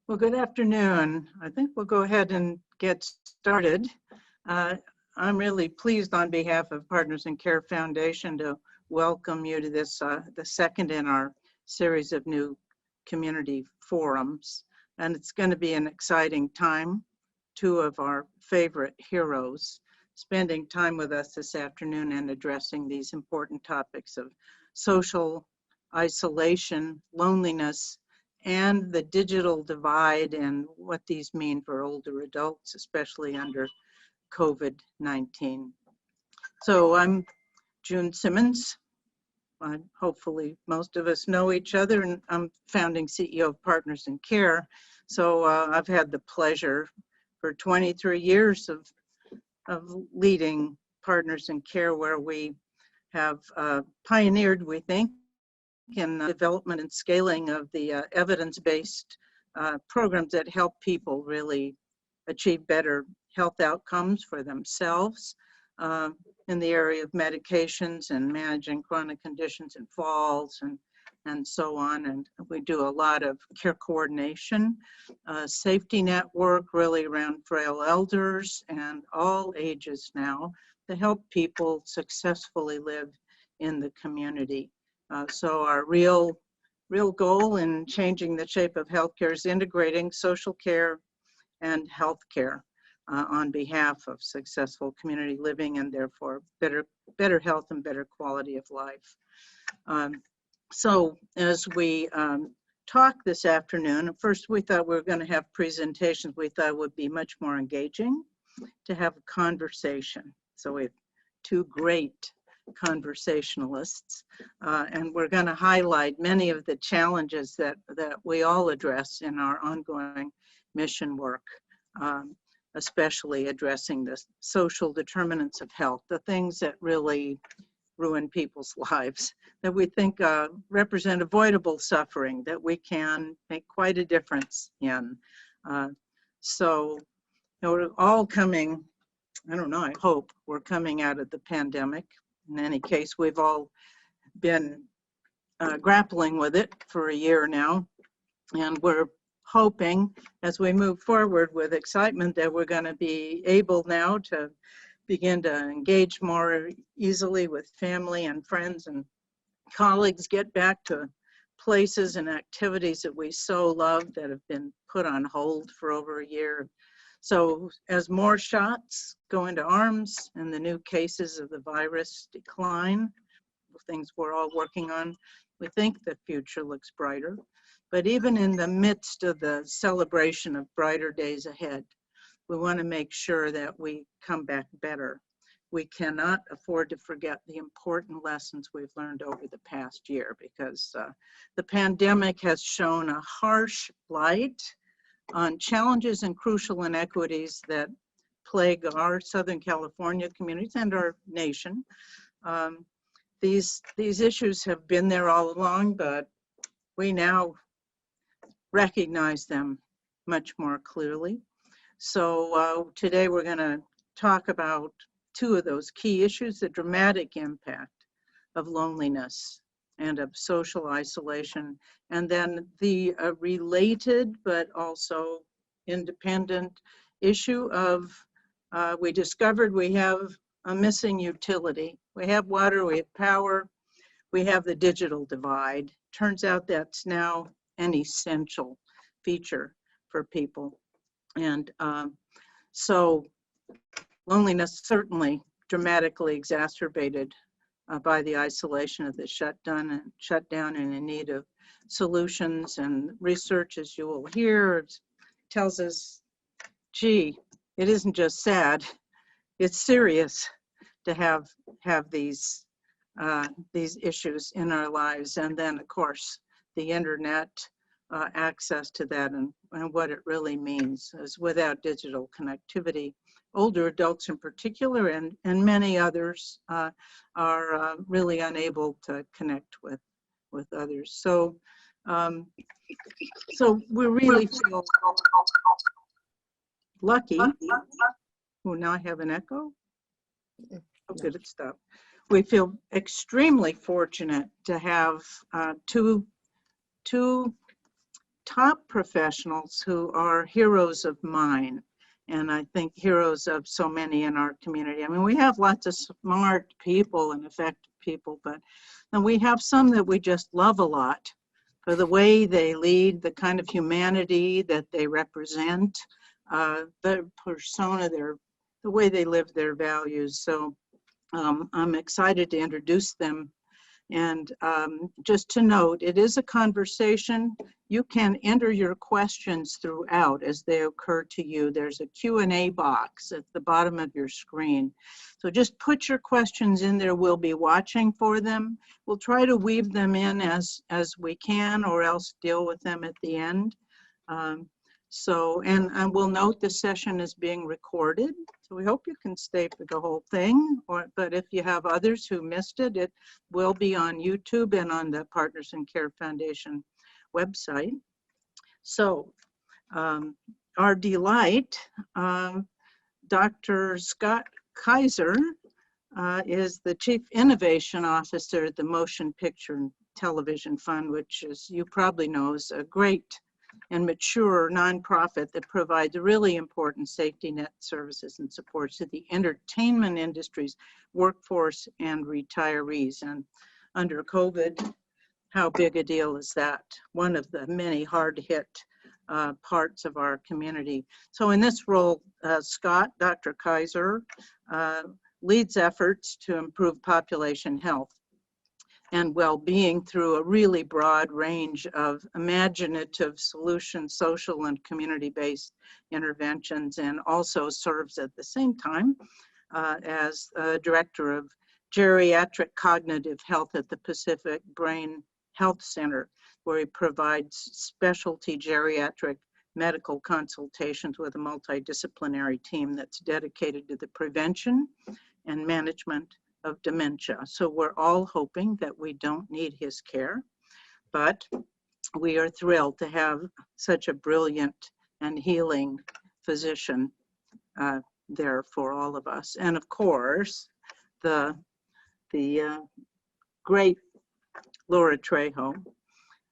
Well, good afternoon. I think we'll go ahead and get started. I'm really pleased on behalf of Partners in Care Foundation to welcome you to this, the second in our series of new community forums. And it's going to be an exciting time. Two of our favorite heroes spending time with us this afternoon and addressing these important topics of social isolation, loneliness, and the digital divide and what these mean for older adults, especially under COVID-19. So I'm June Simmons. Hopefully most of us know each other, and I'm founding CEO of Partners in Care. So I've had the pleasure for 23 years of leading Partners in Care, where we have pioneered, we think, in development and scaling of the evidence-based programs that help people really achieve better health outcomes for themselves in the area of medications and managing chronic conditions and falls and so on. And we do a lot of care coordination, safety network really around frail elders and all ages now to help people successfully live in the community. So our real goal in changing the shape of healthcare is integrating social care and healthcare on behalf of successful community living and therefore better health and better quality of life. So as we talk this afternoon, first we thought we were going to have presentations we thought would be much more engaging to have a conversation. So we have two great conversationalists, and we're going to highlight many of the challenges that we all address in our ongoing mission work, especially addressing the social determinants of health, the things that really ruin people's lives, that we think represent avoidable suffering, that we can make quite a difference in. So, we're all coming, I don't know, I hope we're coming out of the pandemic. In any case, we've all been grappling with it for a year now, and we're hoping as we move forward with excitement that we're going to be able now to begin to engage more easily with family and friends and colleagues, get back to places and activities that we so love that have been put on hold for over a year. So as more shots go into arms and the new cases of the virus decline, things we're all working on, we think the future looks brighter. But even in the midst of the celebration of brighter days ahead, we want to make sure that we come back better. We cannot afford to forget the important lessons we've learned over the past year, because the pandemic has shone a harsh light on challenges and crucial inequities that plague our Southern California communities and our nation. These issues have been there all along, but we now recognize them much more clearly. So today we're going to talk about two of those key issues: the dramatic impact of loneliness and of social isolation, and then the related but also independent issue of we discovered we have a missing utility. We have water, we have power, we have the digital divide. Turns out that's now an essential feature for people. And so loneliness certainly dramatically exacerbated by the isolation of the shutdown and in need of solutions. And research, as you will hear, tells us, gee, it isn't just sad, it's serious to have these issues in our lives. And then, of course, the internet, access to that and what it really means is without digital connectivity, older adults in particular and many others are really unable to connect with others. So so we really feel lucky. Oh, now I have an echo. Oh, good, it stopped. We feel extremely fortunate to have two top professionals who are heroes of mine. And I think heroes of so many in our community. I mean, we have lots of smart people and effective people, but then we have some that we just love a lot for the way they lead, the kind of humanity that they represent, the persona, the way they live their values. So I'm excited to introduce them. And just to note, it is a conversation. You can enter your questions throughout as they occur to you. There's a Q&A box at the bottom of your screen. So just put your questions in there. We'll be watching for them. We'll try to weave them in as we can, or else deal with them at the end. And we'll note the session is being recorded. So we hope you can stay for the whole thing, but if you have others who missed it, it will be on YouTube and on the Partners in Care Foundation website. So our delight, Dr. Scott Kaiser is the Chief Innovation Officer at the Motion Picture and Television Fund, which, as you probably know, is a great and mature nonprofit that provides really important safety net services and supports to the entertainment industry's workforce and retirees. And under COVID, how big a deal is that? One of the many hard-hit parts of our community. So in this role, Scott, Dr. Kaiser, leads efforts to improve population health and well-being through a really broad range of imaginative solutions, social and community-based interventions, and also serves at the same time as Director of Geriatric Cognitive Health at the Pacific Brain Health Center, where he provides specialty geriatric medical consultations with a multidisciplinary team that's dedicated to the prevention and management of dementia. So we're all hoping that we don't need his care, but we are thrilled to have such a brilliant and healing physician there for all of us. And of course, the great Laura Trejo.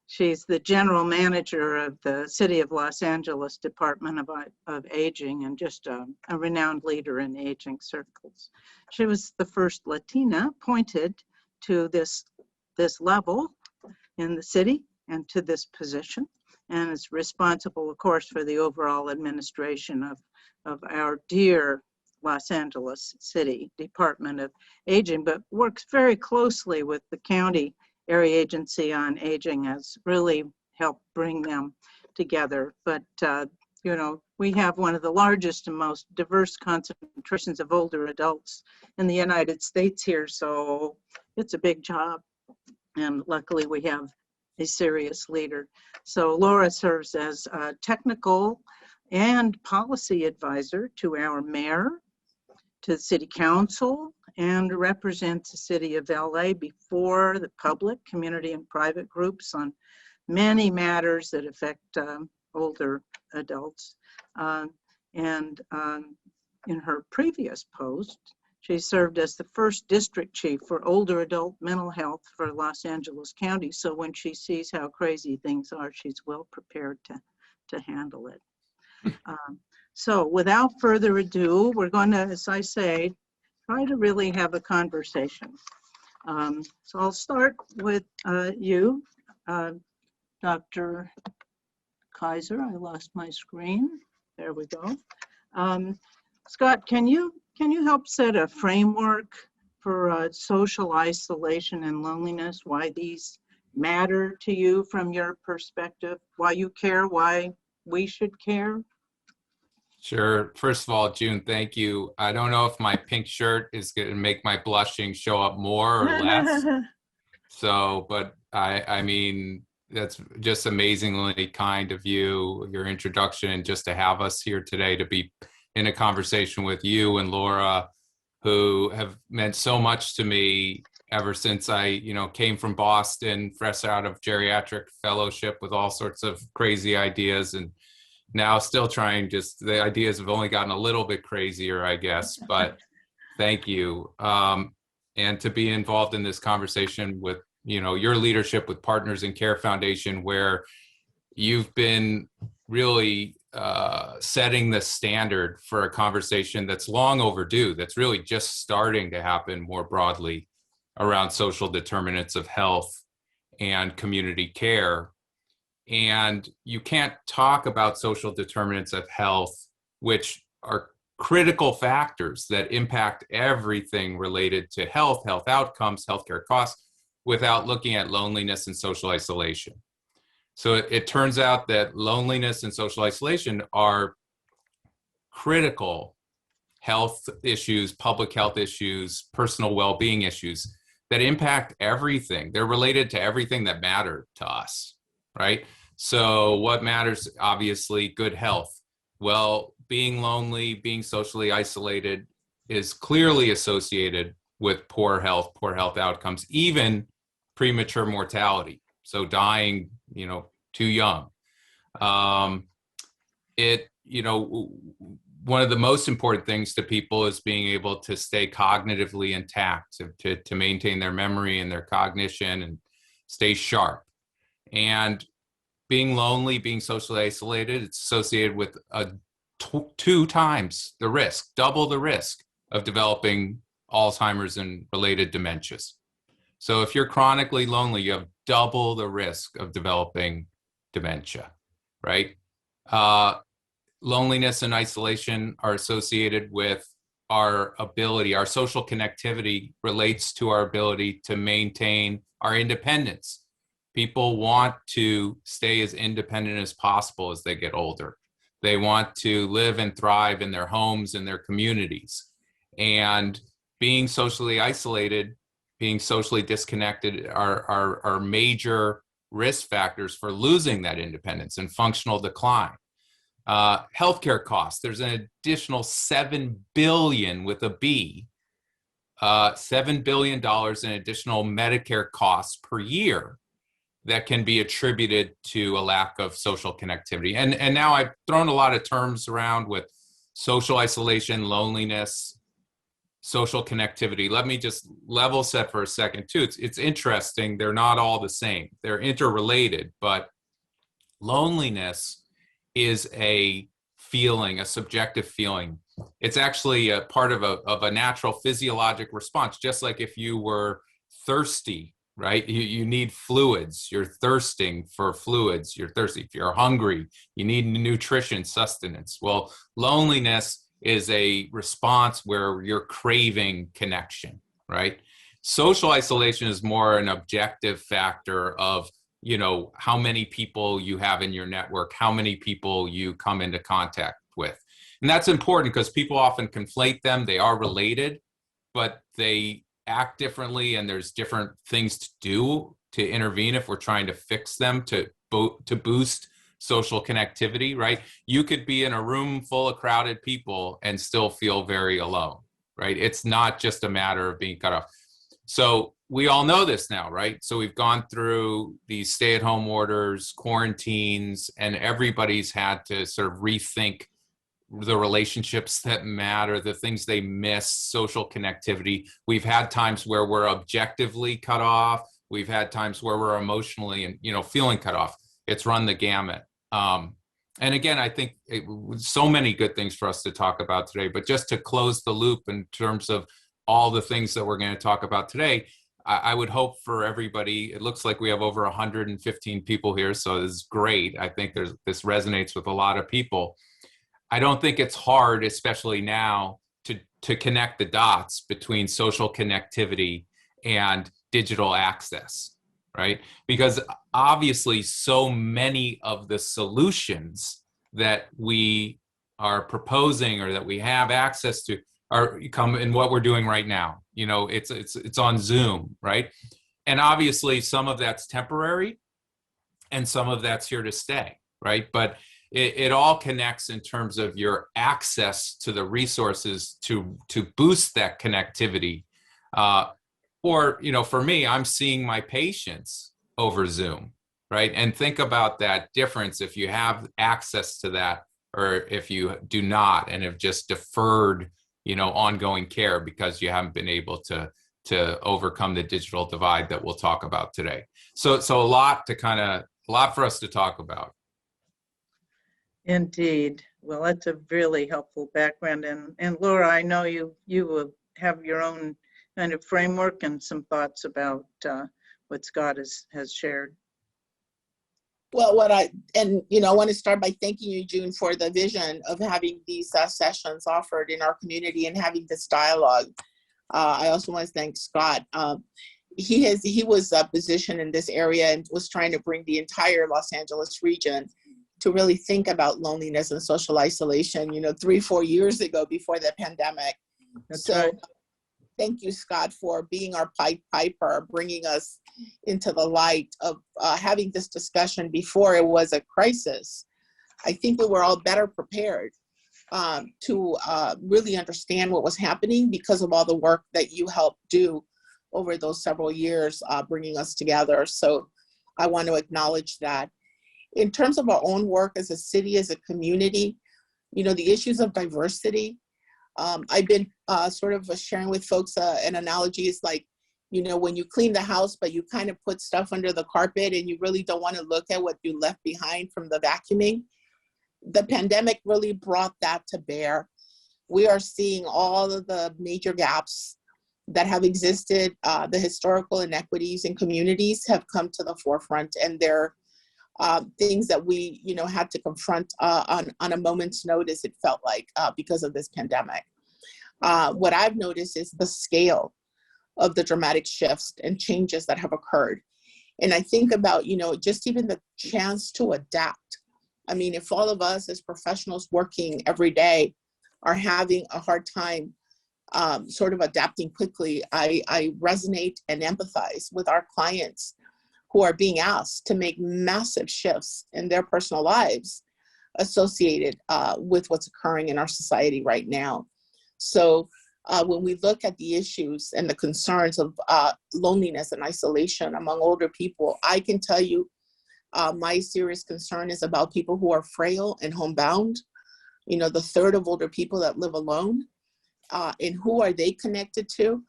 She's the general manager of the City of Los Angeles Department of Aging, and just a renowned leader in aging circles. She was the first Latina appointed to this level in the city and to this position, and is responsible, of course, for the overall administration of our dear Los Angeles City Department of Aging, but works very closely with the county Area Agency on Aging, has really helped bring them together. But you know, we have one of the largest and most diverse concentrations of older adults in the United States here, so it's a big job. And luckily we have a serious leader. So Laura serves as a technical and policy advisor to our mayor, to the city council, and represents the city of LA before the public, community, and private groups on many matters that affect older adults. In her previous post, she served as the first district chief for older adult mental health for Los Angeles County. So when she sees how crazy things are, she's well prepared to handle it. So without further ado, we're going to, as I say, try to really have a conversation. So I'll start with you, Dr. Kaiser. I lost my screen. There we go. Scott, can you help set a framework for social isolation and loneliness, why these matter to you from your perspective, why you care, why we should care? Sure. First of all, June, thank you. I don't know if my pink shirt is going to make my blushing show up more or less. So, but I mean, that's just amazingly kind of you, your introduction, and just to have us here today to be in a conversation with you and Laura, who have meant so much to me ever since I, came from Boston, fresh out of geriatric fellowship with all sorts of crazy ideas, and now still trying, just the ideas have only gotten a little bit crazier, I guess, but thank you. And to be involved in this conversation with, your leadership with Partners in Care Foundation, where, you've been really setting the standard for a conversation that's long overdue, that's really just starting to happen more broadly around social determinants of health and community care. And you can't talk about social determinants of health, which are critical factors that impact everything related to health, health outcomes, healthcare costs, without looking at loneliness and social isolation. So it turns out that loneliness and social isolation are critical health issues, public health issues, personal well-being issues that impact everything. They're related to everything that matters to us, right? So what matters? Obviously, good health. Well, being lonely, being socially isolated is clearly associated with poor health outcomes, even premature mortality. So dying, too young. One of the most important things to people is being able to stay cognitively intact, to maintain their memory and their cognition and stay sharp. And being lonely, being socially isolated, it's associated with two times the risk, double the risk of developing Alzheimer's and related dementias. So if you're chronically lonely, you have double the risk of developing dementia, right? Loneliness and isolation are associated with our ability, our social connectivity relates to our ability to maintain our independence. People want to stay as independent as possible as they get older. They want to live and thrive in their homes and their communities. And being socially isolated, being socially disconnected are major risk factors for losing that independence and functional decline. Healthcare costs, there's an additional $7 billion with a B, $7 billion in additional Medicare costs per year that can be attributed to a lack of social connectivity. And now I've thrown a lot of terms around with social isolation, loneliness, social connectivity. Let me just level set for a second too. It's interesting, they're not all the same. They're interrelated, but loneliness is a feeling, a subjective feeling. It's actually a part of a natural physiologic response, just like if you were thirsty, right? You need fluids. You're thirsting for fluids. You're thirsty. If you're hungry, you need nutrition, sustenance. Well, loneliness is a response where you're craving connection, right? Social isolation is more an objective factor of how many people you have in your network, how many people you come into contact with. And that's important because people often conflate them. They are related, but they act differently, and there's different things to do to intervene if we're trying to fix them to boost social connectivity, right? You could be in a room full of crowded people and still feel very alone, right? It's not just a matter of being cut off. So we all know this now, right? So we've gone through these stay-at-home orders, quarantines, and everybody's had to sort of rethink the relationships that matter, the things they miss, social connectivity. We've had times where we're objectively cut off. We've had times where we're emotionally and feeling cut off. It's run the gamut. And again, I think so many good things for us to talk about today, but just to close the loop in terms of all the things that we're going to talk about today, I would hope for everybody, it looks like we have over 115 people here, so this is great. I think this resonates with a lot of people. I don't think it's hard, especially now, to connect the dots between social connectivity and digital access, right? Because obviously so many of the solutions that we are proposing or that we have access to are come in what we're doing right now. It's on Zoom, right? And obviously some of that's temporary and some of that's here to stay, right? But it all connects in terms of your access to the resources to boost that connectivity. For me, I'm seeing my patients over Zoom, right? And think about that difference if you have access to that or if you do not and have just deferred ongoing care because you haven't been able to overcome the digital divide that we'll talk about today. So a lot for us to talk about. Indeed. Well, that's a really helpful background. And Laura, I know you will have your own kind of framework and some thoughts about what Scott has shared. Well, I want to start by thanking you, June, for the vision of having these sessions offered in our community and having this dialogue. I also want to thank Scott. He was positioned in this area and was trying to bring the entire Los Angeles region to really think about loneliness and social isolation, 3-4 years ago before the pandemic. That's right. Thank you, Scott, for being our Pied Piper, bringing us into the light of having this discussion before it was a crisis. I think we were all better prepared to really understand what was happening because of all the work that you helped do over those several years, bringing us together. So I want to acknowledge that. In terms of our own work as a city, as a community, the issues of diversity, I've been sort of sharing with folks an analogy is like, when you clean the house, but you kind of put stuff under the carpet and you really don't want to look at what you left behind from the vacuuming. The pandemic really brought that to bear. We are seeing all of the major gaps that have existed. The historical inequities in communities have come to the forefront, and they're things that we, had to confront on a moment's notice, it felt like, because of this pandemic. What I've noticed is the scale of the dramatic shifts and changes that have occurred. And I think about, just even the chance to adapt. I mean, if all of us as professionals working every day are having a hard time sort of adapting quickly, I resonate and empathize with our clients who are being asked to make massive shifts in their personal lives associated with what's occurring in our society right now. So when we look at the issues and the concerns of loneliness and isolation among older people, I can tell you my serious concern is about people who are frail and homebound. The third of older people that live alone, and who are they connected to?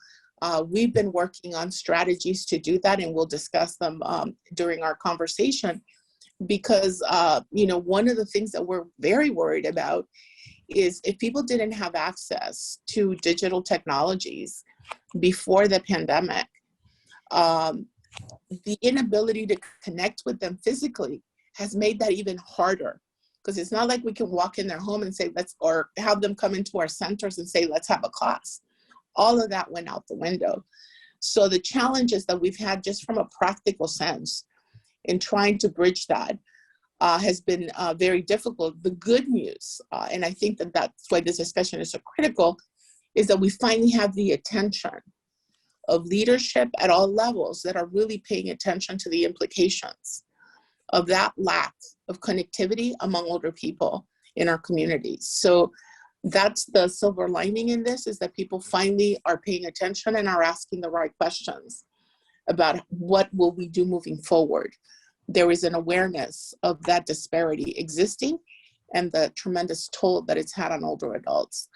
We've been working on strategies to do that, and we'll discuss them during our conversation, because one of the things that we're very worried about is if people didn't have access to digital technologies before the pandemic, the inability to connect with them physically has made that even harder, because it's not like we can walk in their home and say, or have them come into our centers and say, let's have a class. All of that went out the window. So the challenges that we've had just from a practical sense in trying to bridge that has been very difficult. The good news, and I think that's why this discussion is so critical, is that we finally have the attention of leadership at all levels that are really paying attention to the implications of that lack of connectivity among older people in our communities. So that's the silver lining in this, is that people finally are paying attention and are asking the right questions about what will we do moving forward. There is an awareness of that disparity existing and the tremendous toll that it's had on older adults.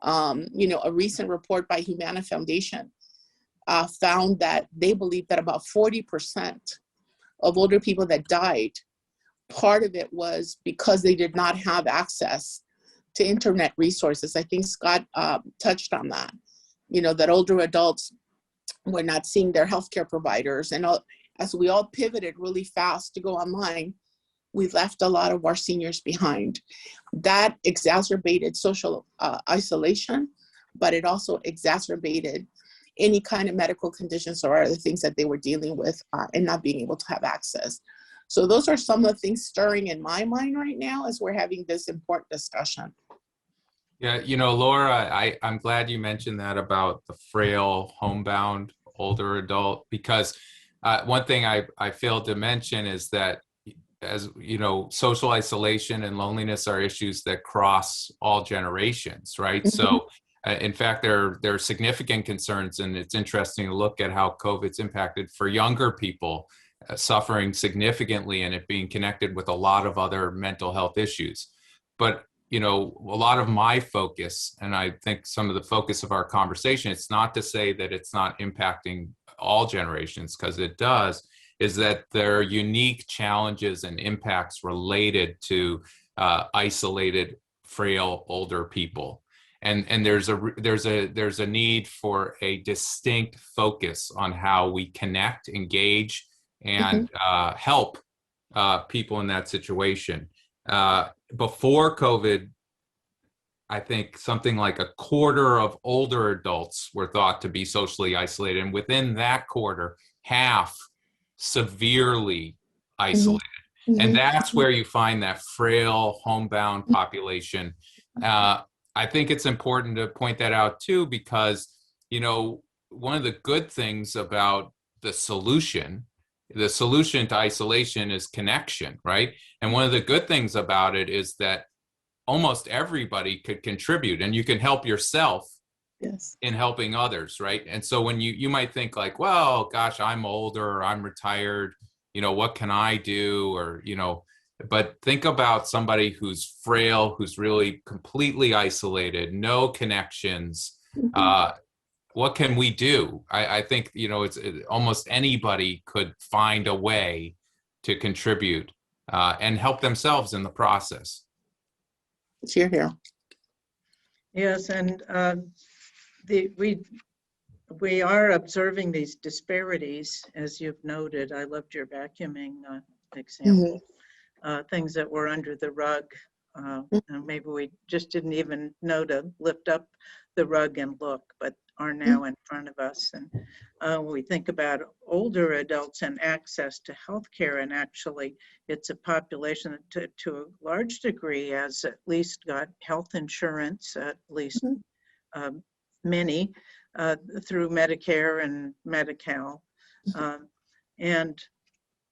A recent report by Humana Foundation found that they believe that about 40% of older people that died, part of it was because they did not have access to internet resources. I think Scott touched on that, that older adults were not seeing their healthcare providers. And as we all pivoted really fast to go online, we left a lot of our seniors behind. That exacerbated social isolation, but it also exacerbated any kind of medical conditions or other things that they were dealing with and not being able to have access. So those are some of the things stirring in my mind right now as we're having this important discussion. Yeah, Laura, I'm glad you mentioned that about the frail, homebound, older adult, because one thing I failed to mention is that, as you know, social isolation and loneliness are issues that cross all generations, right? Mm-hmm. So in fact, there are significant concerns, and it's interesting to look at how COVID's impacted for younger people, suffering significantly and it being connected with a lot of other mental health issues. But a lot of my focus, and I think some of the focus of our conversation, it's not to say that it's not impacting all generations, because it does, is that there are unique challenges and impacts related to isolated, frail, older people. And there's a need for a distinct focus on how we connect, engage, and help people in that situation. Before COVID, I think something like a quarter of older adults were thought to be socially isolated, and within that quarter, half severely isolated. And that's where you find that frail, homebound population. I think it's important to point that out too, because, you know, one of the good things about the solution to isolation is connection, right? And one of the good things about it is that almost everybody could contribute, and you can help yourself in helping others, right? And so when you might think like, well, gosh, I'm older, or I'm retired, you know, what can I do? Or, you know, but think about somebody who's frail, who's really completely isolated, no connections. What can we do? I think, you know, almost anybody could find a way to contribute and help themselves in the process. Hear, hear. Yes, and we are observing these disparities, as you've noted. I loved your vacuuming example. Things that were under the rug, and maybe we just didn't even know to lift up the rug and look, but are now in front of us. And we think about older adults and access to healthcare, and actually it's a population that to a large degree has at least got health insurance, at least many, through Medicare and Medi-Cal.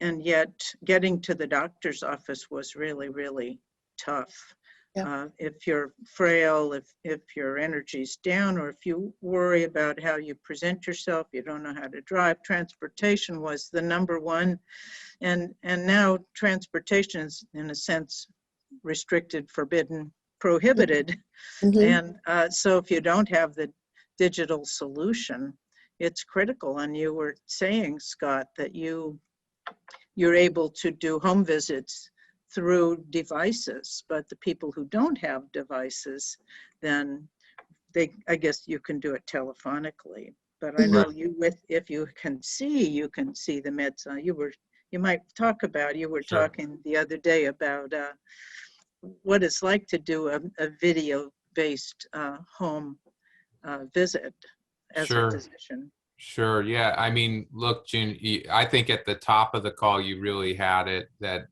And yet getting to the doctor's office was really, really tough. If you're frail, if your energy's down, or if you worry about how you present yourself, you don't know how to drive, transportation was the number one. And now transportation is, in a sense, restricted, forbidden, prohibited. And so if you don't have the digital solution, it's critical. And you were saying, Scott, that you're able to do home visits through devices, but the people who don't have devices, then I guess you can do it telephonically. But I know if you can see the meds. You might talk about, you were talking the other day about what it's like to do a video-based home visit as a physician. Sure. Yeah. I mean, look, June, I think at the top of the call, you really had it, that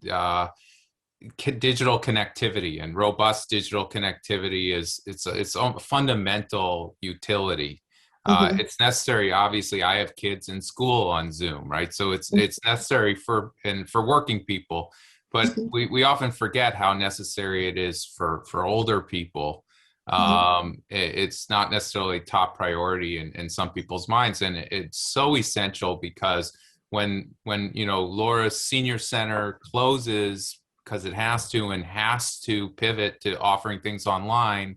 digital connectivity and robust digital connectivity it's a fundamental utility. It's necessary. Obviously, I have kids in school on Zoom, right? So it's necessary for working people, but we often forget how necessary it is for older people. It's not necessarily top priority in some people's minds, and it's so essential because when you know, Laura's Senior Center closes because it has to pivot to offering things online,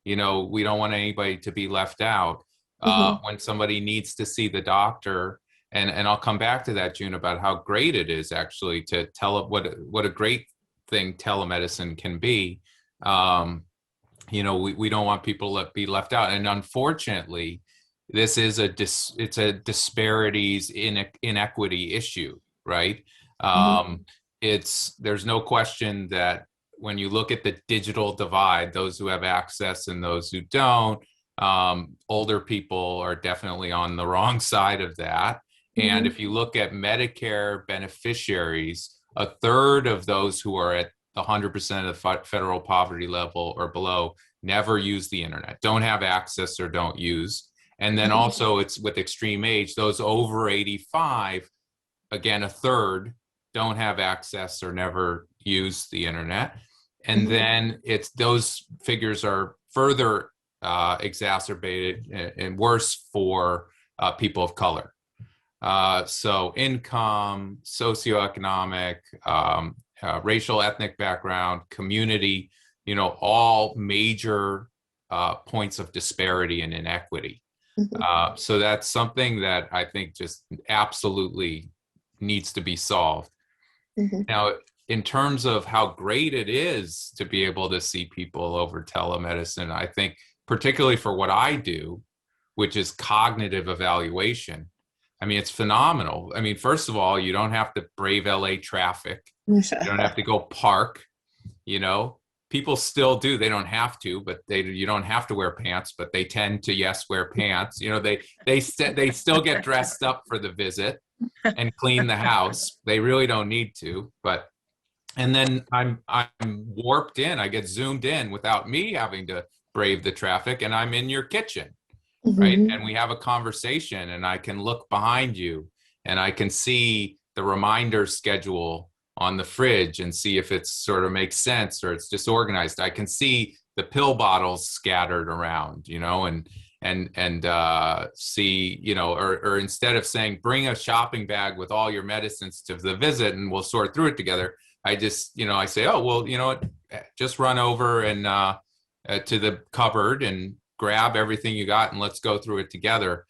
you know, we don't want anybody to be left out. When somebody needs to see the doctor, and I'll come back to that, June, about how great it is actually to tell what a great thing telemedicine can be. You know, we don't want people to be left out, and unfortunately, this is it's a disparities inequity issue, right? There's no question that when you look at the digital divide, those who have access and those who don't, older people are definitely on the wrong side of that. And if you look at Medicare beneficiaries, a third of those who are at 100% of the federal poverty level or below never use the internet, don't have access or don't use. And then also it's with extreme age, those over 85, again, a third don't have access or never use the internet. And then those figures are further exacerbated and worse for people of color. So income, socioeconomic, racial, ethnic background, community, you know, all major points of disparity and inequity. So that's something that I think just absolutely needs to be solved. Now, in terms of how great it is to be able to see people over telemedicine, I think particularly for what I do, which is cognitive evaluation, I mean, it's phenomenal. I mean, first of all, you don't have to brave LA traffic. You don't have to go park, you know. People still do. They don't have to, but you don't have to wear pants, but they tend to, yes, wear pants. You know, they still get dressed up for the visit and clean the house. They really don't need to, but and then I'm warped in. I get zoomed in without me having to brave the traffic, and I'm in your kitchen, right? And we have a conversation, and I can look behind you, and I can see the reminder schedule on the fridge and see if it sort of makes sense or it's disorganized. I can see the pill bottles scattered around, you know, and see, you know, or instead of saying, bring a shopping bag with all your medicines to the visit and we'll sort through it together, I just, you know, I say, oh, well, you know what, just run over and to the cupboard and grab everything you got and let's go through it together.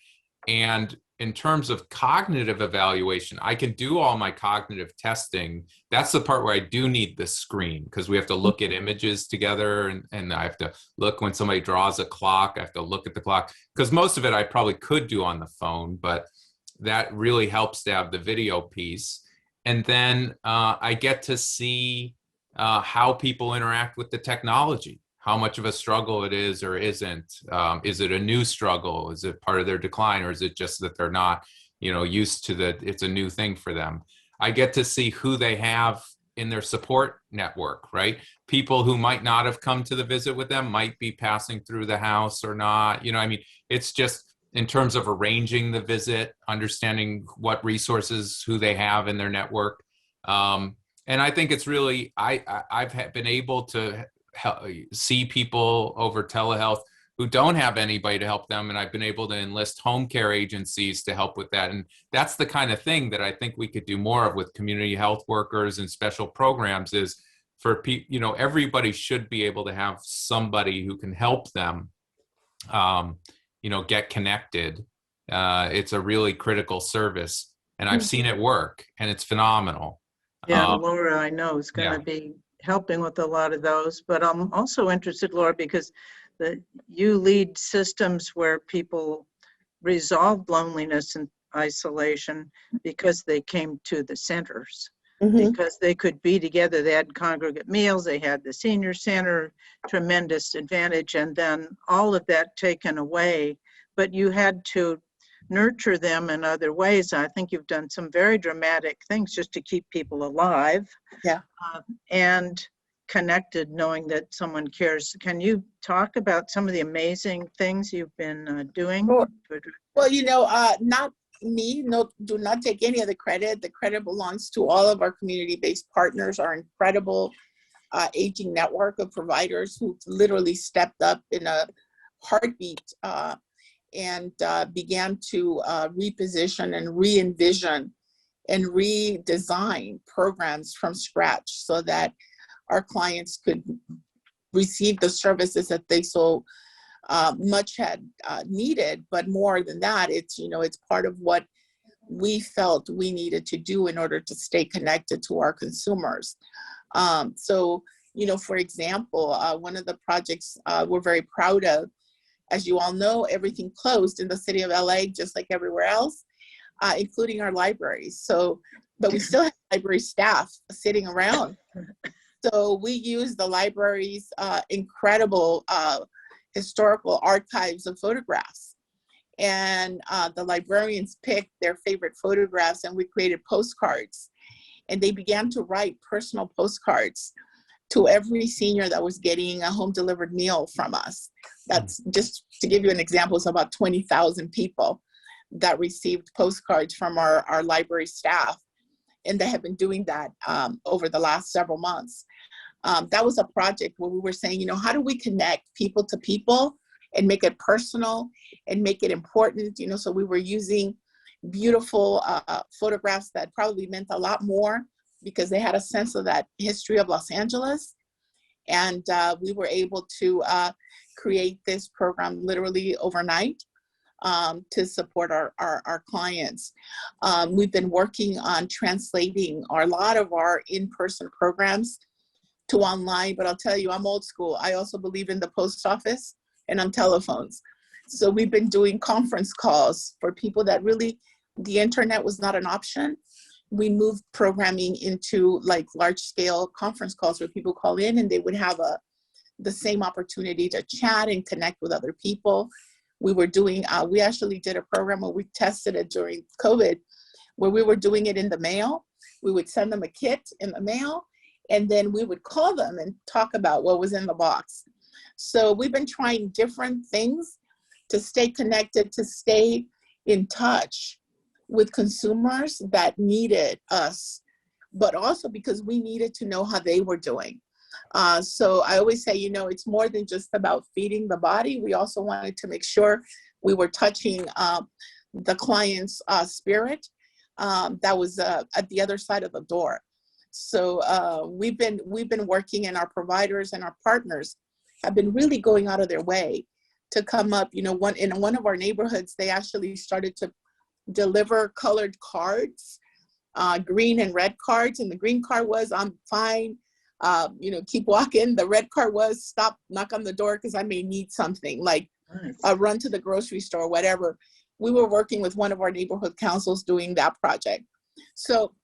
And in terms of cognitive evaluation, I can do all my cognitive testing. That's the part where I do need the screen, because we have to look at images together, and I have to look when somebody draws a clock. I have to look at the clock, because most of it I probably could do on the phone, but that really helps to have the video piece. And then I get to see how people interact with the technology, how much of a struggle it is or isn't. Is it a new struggle? Is it part of their decline, or is it just that they're not, you know, used to it's a new thing for them? I get to see who they have in their support network, right? People who might not have come to the visit with them might be passing through the house or not. You know, I mean, it's just in terms of arranging the visit, understanding what resources, who they have in their network. And I think it's really, I've been able to see people over telehealth who don't have anybody to help them, and I've been able to enlist home care agencies to help with that. And that's the kind of thing that I think we could do more of with community health workers and special programs, is for people, you know, everybody should be able to have somebody who can help them, you know, get connected. It's a really critical service, and I've seen it work, and it's phenomenal. Yeah, Laura, I know, is going to be helping with a lot of those. But I'm also interested, Laura, because you lead systems where people resolved loneliness and isolation because they came to the centers, because they could be together. They had congregate meals, they had the senior center, tremendous advantage, and then all of that taken away. But you had to nurture them in other ways. I think you've done some very dramatic things just to keep people alive. Yeah. And connected, knowing that someone cares. Can you talk about some of the amazing things you've been doing? Sure. Well, you know, not me, no, do not take any of the credit. The credit belongs to all of our community-based partners, our incredible aging network of providers who literally stepped up in a heartbeat and began to reposition and re-envision and redesign programs from scratch so that our clients could receive the services that they so much had needed. But more than that, it's, you know, it's part of what we felt we needed to do in order to stay connected to our consumers. So, you know, for example, one of the projects we're very proud of, as you all know, everything closed in the city of LA, just like everywhere else, including our libraries. So, but we still have library staff sitting around. So we use the library's incredible historical archives of photographs. And the librarians picked their favorite photographs, and we created postcards. And they began to write personal postcards to every senior that was getting a home delivered meal from us. That's just to give you an example, it's about 20,000 people that received postcards from our library staff. And they have been doing that over the last several months. That was a project where we were saying, you know, how do we connect people to people and make it personal and make it important? You know, so we were using beautiful photographs that probably meant a lot more because they had a sense of that history of Los Angeles. And we were able to create this program literally overnight. to support our clients. We've been working on translating a lot of our in-person programs to online, but I'll tell you, I'm old school. I also believe in the post office and on telephones. So we've been doing conference calls for people that really, the internet was not an option. We moved programming into like large scale conference calls where people call in and they would have the same opportunity to chat and connect with other people. We were doing, we actually did a program where we tested it during COVID, where we were doing it in the mail. We would send them a kit in the mail, and then we would call them and talk about what was in the box. So we've been trying different things to stay connected, to stay in touch with consumers that needed us, but also because we needed to know how they were doing. So I always say, you know, it's more than just about feeding the body. We also wanted to make sure we were touching the client's spirit that was at the other side of the door. So we've been working, and our providers and our partners have been really going out of their way to come up. You know, in one of our neighborhoods, they actually started to deliver colored cards, green and red cards. And the green card was, I'm fine, you know, keep walking. The red card was, stop, knock on the door because I may need something, like run to the grocery store, whatever. We were working with one of our neighborhood councils doing that project. So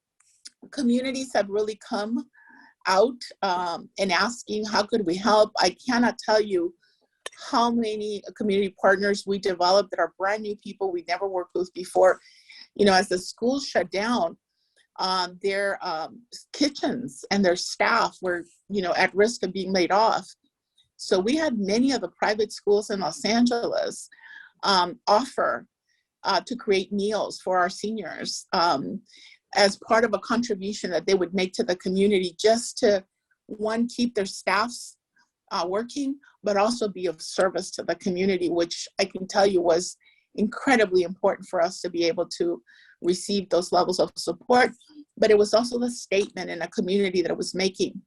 communities have really come out and asking, how could we help? I cannot tell you how many community partners we developed that are brand new people we never worked with before. You know, as the schools shut down, their kitchens and their staff were, you know, at risk of being laid off. So we had many of the private schools in Los Angeles offer to create meals for our seniors as part of a contribution that they would make to the community, just to, one, keep their staffs working, but also be of service to the community, which I can tell you was incredibly important for us to be able to receive those levels of support. But it was also the statement in a community that it was making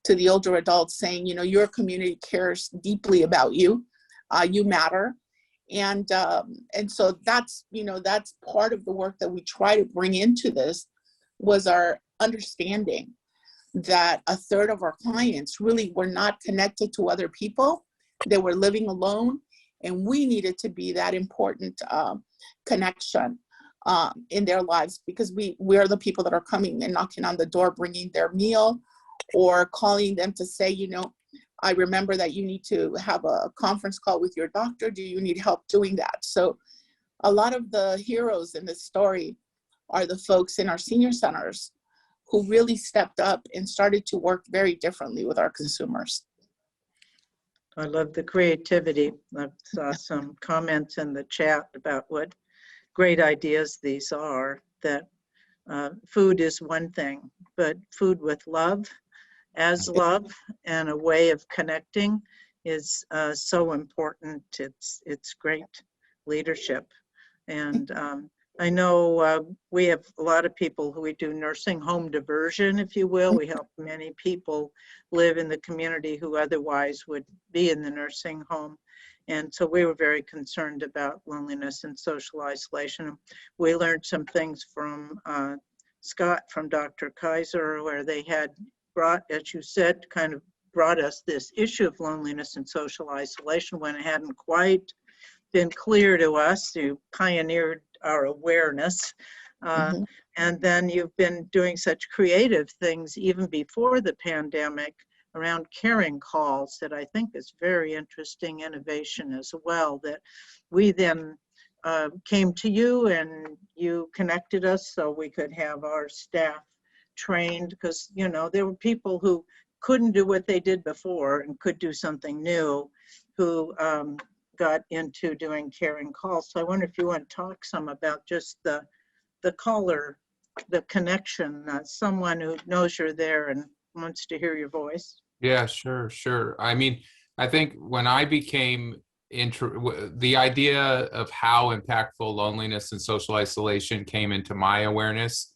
to the older adults, saying, you know, your community cares deeply about you, you matter. And so that's, you know, that's part of the work that we try to bring into this, was our understanding that a third of our clients really were not connected to other people. They were living alone, and we needed to be that important connection in their lives, because we're the people that are coming and knocking on the door, bringing their meal, or calling them to say, you know, I remember that you need to have a conference call with your doctor. Do you need help doing that? So a lot of the heroes in this story are the folks in our senior centers who really stepped up and started to work very differently with our consumers. I love the creativity. I saw some comments in the chat about what great ideas these are, that food is one thing, but food with love, as love, and a way of connecting is so important. It's great leadership. And I know we have a lot of people who we do nursing home diversion, if you will. We help many people live in the community who otherwise would be in the nursing home. And so we were very concerned about loneliness and social isolation. We learned some things from Scott, from Dr. Kaiser, where they had brought, as you said, kind of brought us this issue of loneliness and social isolation when it hadn't quite been clear to us. You pioneered our awareness. And then you've been doing such creative things even before the pandemic around caring calls that I think is very interesting innovation as well, that we then came to you and you connected us so we could have our staff trained, because, you know, there were people who couldn't do what they did before and could do something new, who got into doing caring calls. So I wonder if you want to talk some about just the caller, the connection, someone who knows you're there and wants to hear your voice. Yeah, sure. I mean, I think when I became the idea of how impactful loneliness and social isolation came into my awareness,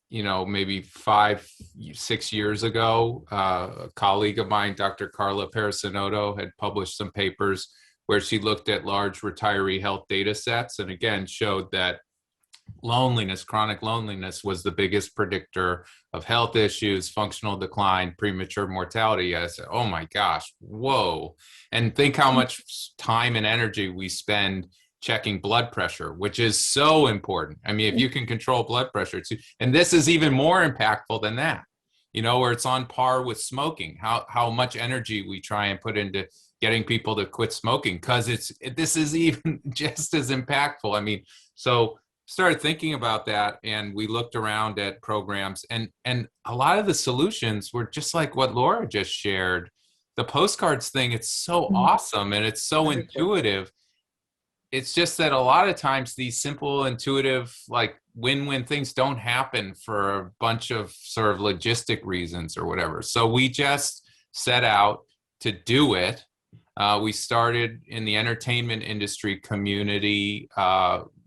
you know, maybe 5-6 years ago, a colleague of mine, Dr. Carla Parasinotto, had published some papers where she looked at large retiree health data sets and again showed that loneliness, chronic loneliness, was the biggest predictor of health issues, functional decline, premature mortality. I said, oh my gosh, whoa. And think how much time and energy we spend checking blood pressure, which is so important. I mean, if you can control blood pressure, and this is even more impactful than that, you know, where it's on par with smoking, how much energy we try and put into getting people to quit smoking, because this is even just as impactful. I mean, so started thinking about that, and we looked around at programs, and a lot of the solutions were just like what Laura just shared. The postcards thing, it's so awesome and it's so intuitive. It's just that a lot of times these simple, intuitive, like win-win things don't happen for a bunch of sort of logistic reasons or whatever. So we just set out to do it. We started in the entertainment industry community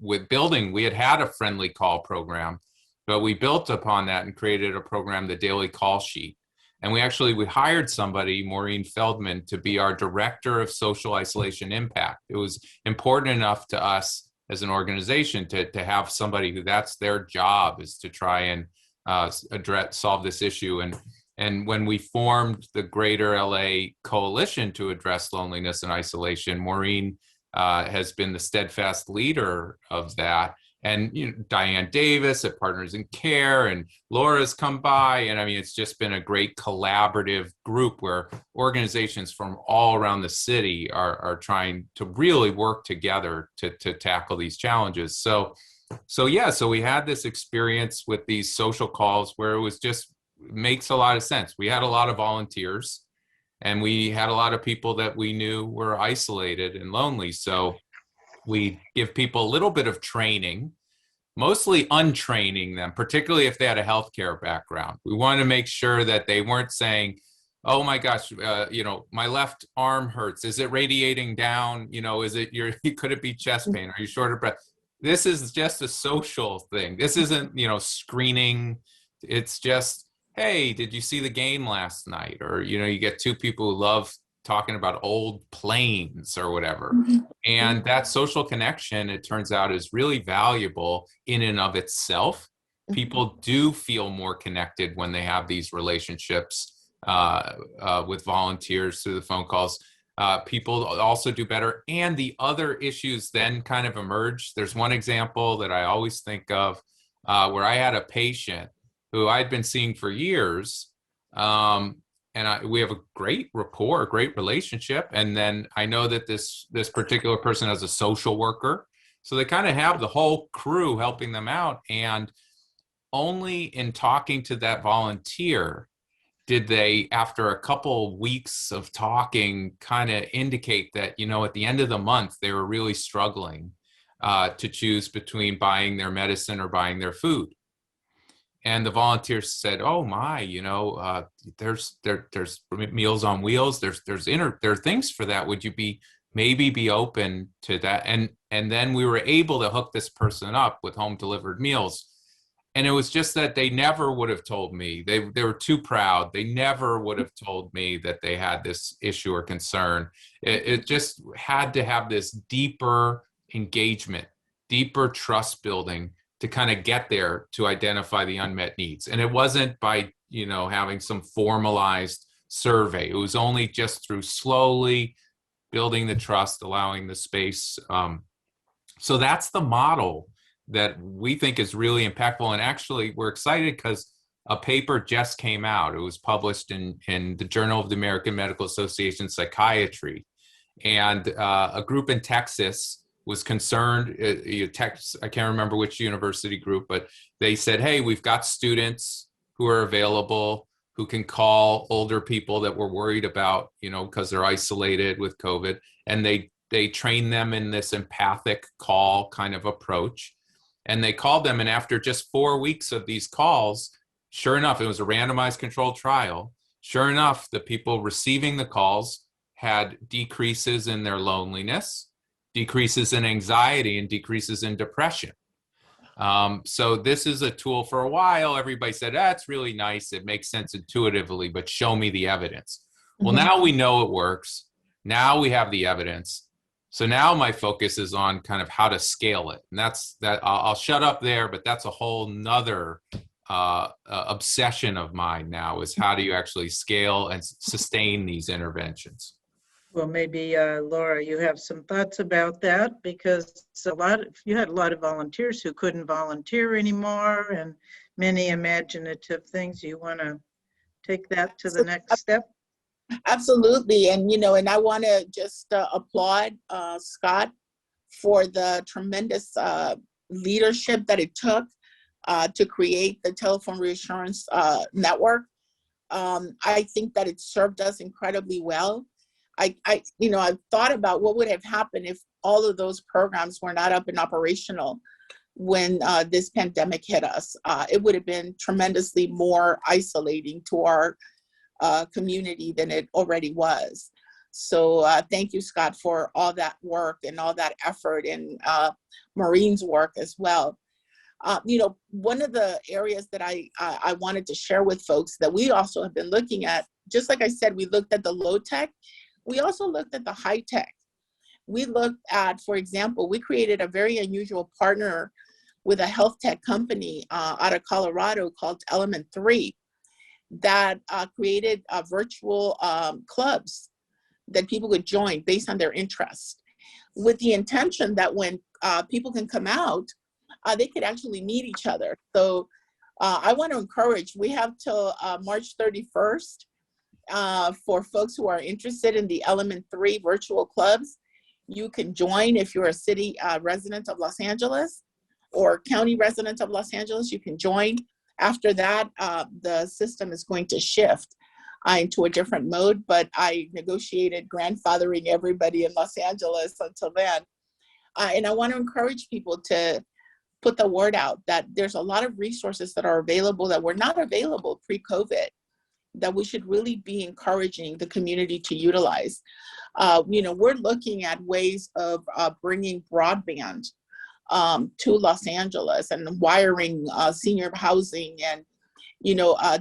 with building. We had a friendly call program, but we built upon that and created a program, the Daily Call Sheet. And we hired somebody, Maureen Feldman, to be our director of social isolation impact. It was important enough to us as an organization to have somebody who that's their job, is to try and solve this issue. And when we formed the Greater LA Coalition to address loneliness and isolation, Maureen has been the steadfast leader of that. And you know, Diane Davis at Partners in Care and Laura's come by. And I mean, it's just been a great collaborative group where organizations from all around the city are trying to really work together to tackle these challenges. So we had this experience with these social calls where it was just, makes a lot of sense. We had a lot of volunteers, and we had a lot of people that we knew were isolated and lonely. So we give people a little bit of training, mostly untraining them, particularly if they had a healthcare background. We wanted to make sure that they weren't saying, oh my gosh, you know, my left arm hurts. Is it radiating down? You know, could it be chest pain? Are you short of breath? This is just a social thing. This isn't, you know, screening. It's just, hey, did you see the game last night? Or, you know, you get two people who love talking about old planes or whatever. And that social connection, it turns out, is really valuable in and of itself. People do feel more connected when they have these relationships with volunteers through the phone calls. People also do better. And the other issues then kind of emerge. There's one example that I always think of where I had a patient who I'd been seeing for years. We have a great rapport, a great relationship. And then I know that this particular person has a social worker. So they kind of have the whole crew helping them out. And only in talking to that volunteer did they, after a couple weeks of talking, kind of indicate that, you know, at the end of the month, they were really struggling to choose between buying their medicine or buying their food. And the volunteers said, "Oh my, you know, there's Meals on Wheels. There are things for that. Would you maybe be open to that?" And then we were able to hook this person up with home delivered meals. And it was just that they never would have told me. They were too proud. They never would have told me that they had this issue or concern. It just had to have this deeper engagement, deeper trust building to kind of get there to identify the unmet needs. And it wasn't by, you know, having some formalized survey. It was only just through slowly building the trust, allowing the space. So that's the model that we think is really impactful. And actually, we're excited because a paper just came out. It was published in the Journal of the American Medical Association Psychiatry. And a group in Texas was concerned, I can't remember which university group, but they said, hey, we've got students who are available who can call older people that we're worried about, you know, because they're isolated with COVID. And they train them in this empathic call kind of approach. And they called them, and after just 4 weeks of these calls, sure enough, it was a randomized controlled trial. Sure enough, the people receiving the calls had decreases in their loneliness, decreases in anxiety, and decreases in depression. So this is a tool. For a while, everybody said, that's really nice. It makes sense intuitively, but show me the evidence. Well, now we know it works. Now we have the evidence. So now my focus is on kind of how to scale it. And I'll shut up there, but that's a whole nother obsession of mine now, is how do you actually scale and sustain these interventions? Well, maybe Laura, you have some thoughts about that, because you had a lot of volunteers who couldn't volunteer anymore, and many imaginative things. You want to take that to the next step? Absolutely. And, and I want to just applaud Scott for the tremendous leadership that it took to create the telephone reassurance network. I think that it served us incredibly well. I've thought about what would have happened if all of those programs were not up and operational when this pandemic hit us. It would have been tremendously more isolating to our community than it already was. So thank you, Scott, for all that work and all that effort, and Maureen's work as well. One of the areas that I wanted to share with folks that we also have been looking at, just like I said, we looked at the low tech. We also looked at the high tech. We looked at, for example, we created a very unusual partner with a health tech company out of Colorado called Element 3 that created virtual clubs that people could join based on their interest, with the intention that when people can come out, they could actually meet each other. So I want to encourage, we have till March 31st for folks who are interested in the Element 3 virtual clubs. You can join if you're a city resident of Los Angeles or county resident of Los Angeles, you can join. After that, the system is going to shift into a different mode, but I negotiated grandfathering everybody in Los Angeles until then. And I want to encourage people to put the word out that there's a lot of resources that are available that were not available pre-COVID, that we should really be encouraging the community to utilize. We're looking at ways of bringing broadband to Los Angeles and wiring senior housing and,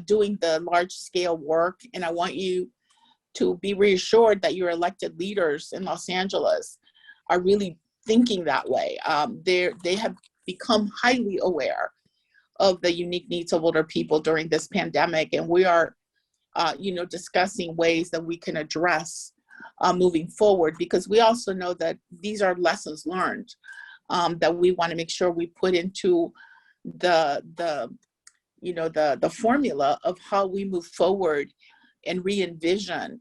doing the large scale work. And I want you to be reassured that your elected leaders in Los Angeles are really thinking that way. They have become highly aware of the unique needs of older people during this pandemic. And we are, discussing ways that we can address moving forward, because we also know that these are lessons learned that we want to make sure we put into the formula of how we move forward and re-envision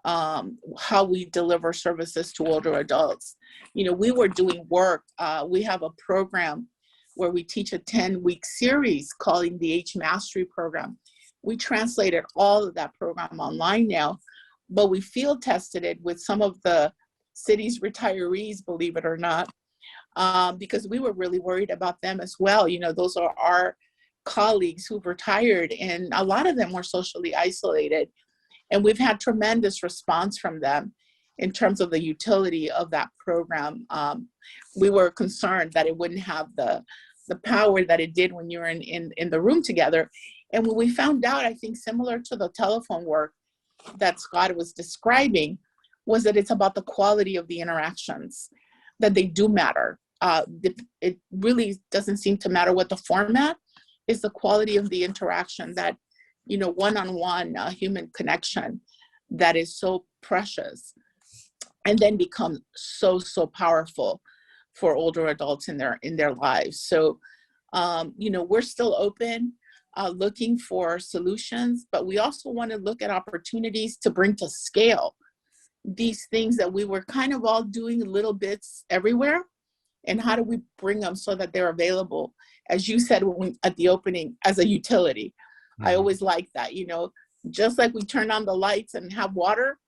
how we deliver services to older adults. We were doing work. We have a program where we teach a 10-week series calling the Age Mastery Program. We translated all of that program online now, but we field tested it with some of the city's retirees, believe it or not, because we were really worried about them as well. Those are our colleagues who've retired, and a lot of them were socially isolated. And we've had tremendous response from them in terms of the utility of that program. We were concerned that it wouldn't have the power that it did when you're in the room together. And when we found out, I think similar to the telephone work that Scott was describing, was that it's about the quality of the interactions, that they do matter. It really doesn't seem to matter what the format is, the quality of the interaction, that, one-on-one human connection that is so precious and then becomes so powerful for older adults in their lives. So, we're still open, looking for solutions, but we also want to look at opportunities to bring to scale these things that we were kind of all doing little bits everywhere. And how do we bring them so that they're available, as you said at the opening, as a utility? Mm-hmm. I always like that, just like we turn on the lights and have water,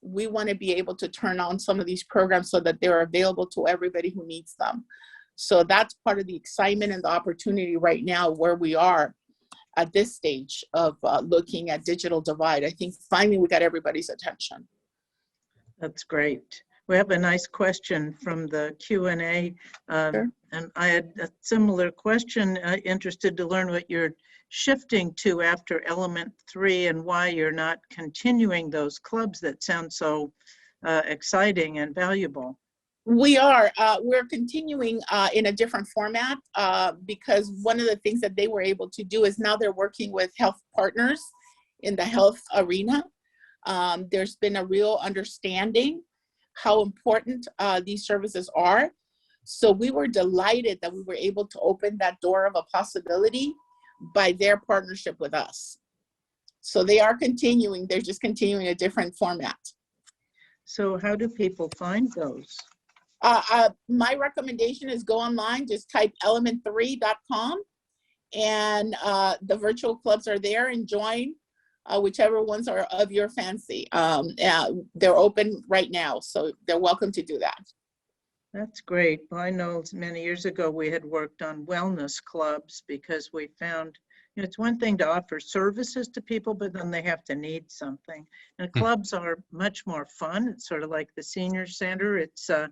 we want to be able to turn on some of these programs so that they're available to everybody who needs them. So that's part of the excitement and the opportunity right now where we are at this stage of looking at digital divide. I think finally we got everybody's attention. That's great. We have a nice question from the Q&A. Sure. And I had a similar question, interested to learn what you're shifting to after Element 3 and why you're not continuing those clubs that sound so exciting and valuable. We are. We're continuing in a different format because one of the things that they were able to do is now they're working with health partners in the health arena. There's been a real understanding how important these services are. So we were delighted that we were able to open that door of a possibility by their partnership with us. So they are continuing. They're just continuing a different format. So how do people find those? My recommendation is go online, just type element3.com, and the virtual clubs are there, and join whichever ones are of your fancy. They're open right now, so they're welcome to do that. That's great. Well, I know many years ago we had worked on wellness clubs because we found, it's one thing to offer services to people, but then they have to need something. And clubs are much more fun. It's sort of like the senior center. It's a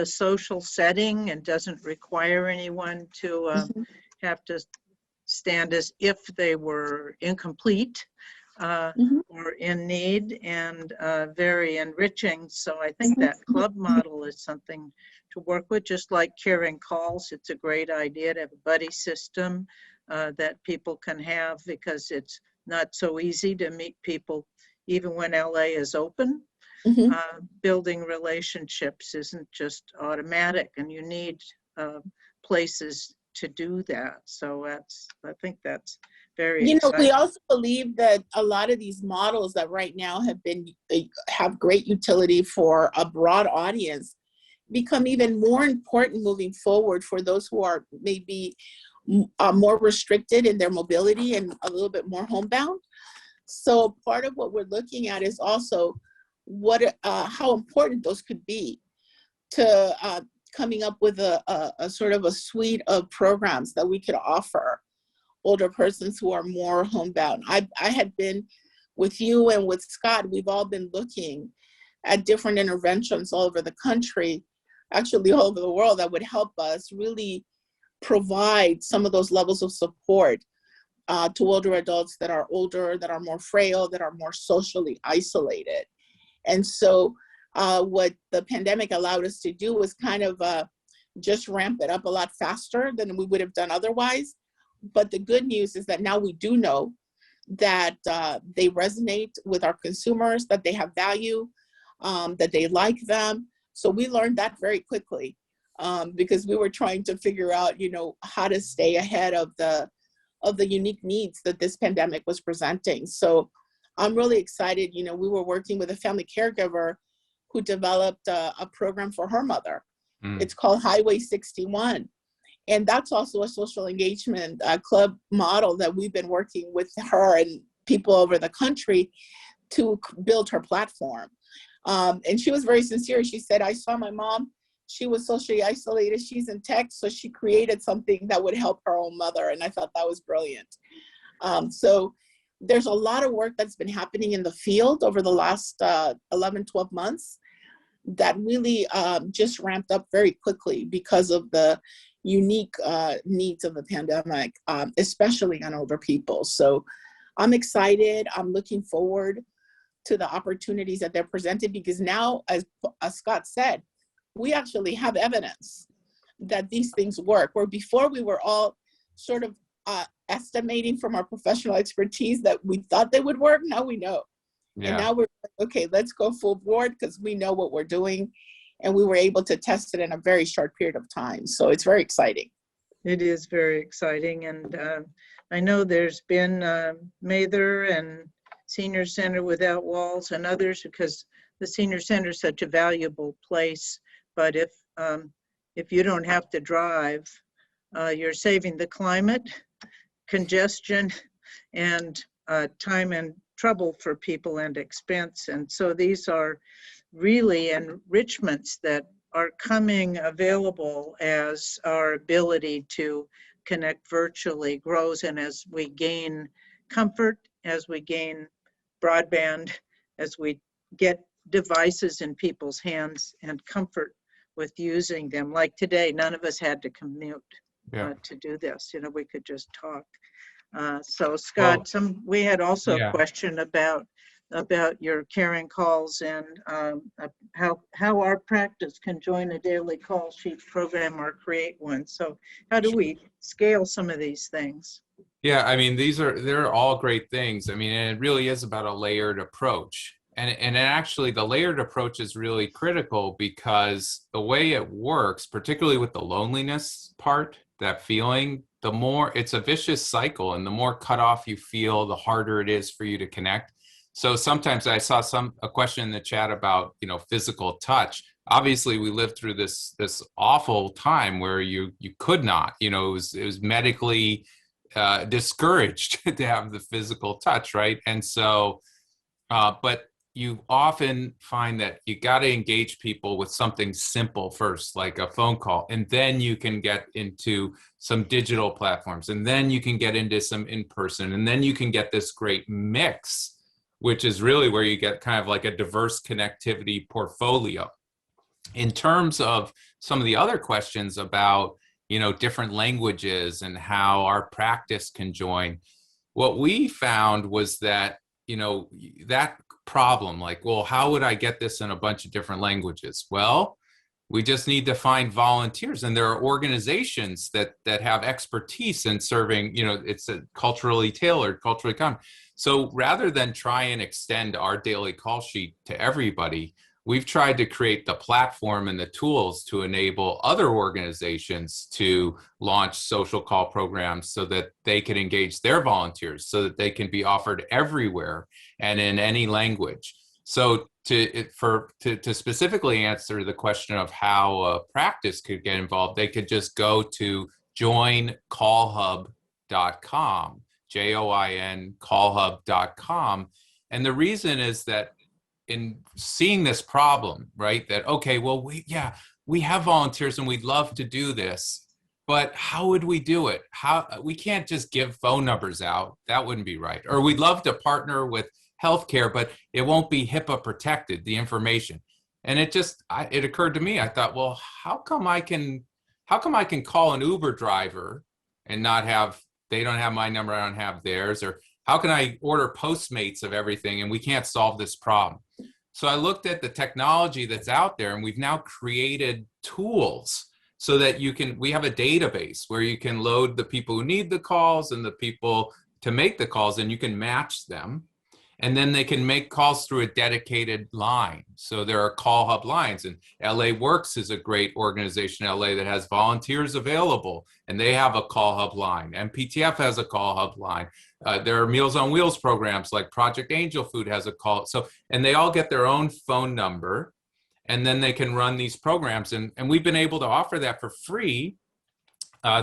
social setting and doesn't require anyone to have to stand as if they were incomplete or in need, and very enriching. So I think that club model is something to work with, just like caring calls. It's a great idea to have a buddy system that people can have, because it's not so easy to meet people even when LA is open. Building relationships isn't just automatic, and you need places to do that. So I think that's very exciting. We also believe that a lot of these models that right now have great utility for a broad audience become even more important moving forward for those who are maybe more restricted in their mobility and a little bit more homebound. So part of what we're looking at is also how important those could be to coming up with a sort of a suite of programs that we could offer older persons who are more homebound. I had been with you and with Scott, we've all been looking at different interventions all over the country, actually all over the world, that would help us really provide some of those levels of support to older adults that are older, that are more frail, that are more socially isolated. And so what the pandemic allowed us to do was kind of just ramp it up a lot faster than we would have done otherwise. But the good news is that now we do know that they resonate with our consumers, that they have value, that they like them. So we learned that very quickly because we were trying to figure out, how to stay ahead of the unique needs that this pandemic was presenting. So I'm really excited. We were working with a family caregiver who developed a program for her mother. It's called Highway 61. And that's also a social engagement club model that we've been working with her and people over the country to build her platform. And she was very sincere. She said, I saw my mom, she was socially isolated, she's in tech, so she created something that would help her own mother. And I thought that was brilliant. So there's a lot of work that's been happening in the field over the last 11, 12 months that really just ramped up very quickly because of the unique needs of the pandemic, especially on older people. So I'm excited. I'm looking forward to the opportunities that they're presented, because now, as Scott said, we actually have evidence that these things work, where before we were all sort of estimating from our professional expertise that we thought they would work. Now we know. Yeah. And now we're okay, let's go full board because we know what we're doing. And we were able to test it in a very short period of time. So it's very exciting. It is very exciting. And I know there's been Mather and Senior Center Without Walls and others, because the Senior Center is such a valuable place. But if you don't have to drive, you're saving the climate, congestion, and time and trouble for people, and expense. And so these are really enrichments that are coming available as our ability to connect virtually grows, and as we gain comfort, as we gain broadband, as we get devices in people's hands and comfort with using them. Like today, none of us had to commute to do this. We could just talk. So Scott, we had also a question about about your caring calls and how our practice can join a daily call sheet program or create one. So how do we scale some of these things? Yeah, I mean, they're all great things. I mean, and it really is about a layered approach. And actually the layered approach is really critical because the way it works, particularly with the loneliness part, that feeling, the more it's a vicious cycle, and the more cut off you feel, the harder it is for you to connect. So sometimes I saw a question in the chat about, physical touch. Obviously we lived through this awful time where you could not, it was medically discouraged to have the physical touch, right? And so, but you often find that you got to engage people with something simple first, like a phone call, and then you can get into some digital platforms, and then you can get into some in-person, and then you can get this great mix, which is really where you get kind of like a diverse connectivity portfolio. In terms of some of the other questions about, different languages and how our practice can join, what we found was that, that problem, like, well, how would I get this in a bunch of different languages? Well, we just need to find volunteers, and there are organizations that have expertise in serving, it's a culturally tailored, culturally common. So rather than try and extend our daily call sheet to everybody, we've tried to create the platform and the tools to enable other organizations to launch social call programs so that they can engage their volunteers, so that they can be offered everywhere and in any language. So to specifically answer the question of how a practice could get involved, they could just go to joincallhub.com, JOIN callhub.com. And the reason is that in seeing this problem, right, that, okay, well, we have volunteers and we'd love to do this, but how would we do it? We can't just give phone numbers out. That wouldn't be right. Or we'd love to partner with healthcare, but it won't be HIPAA protected, the information. And it occurred to me, I thought, well, how come I can call an Uber driver and they don't have my number, I don't have theirs? Or how can I order Postmates of everything and we can't solve this problem? So I looked at the technology that's out there, and we've now created tools so that we have a database where you can load the people who need the calls and the people to make the calls, and you can match them. And then they can make calls through a dedicated line. So there are call hub lines, and LA Works is a great organization in LA that has volunteers available, and they have a call hub line. MPTF has a call hub line. There are Meals on Wheels programs like Project Angel Food has a call. So, and they all get their own phone number, and then they can run these programs. And we've been able to offer that for free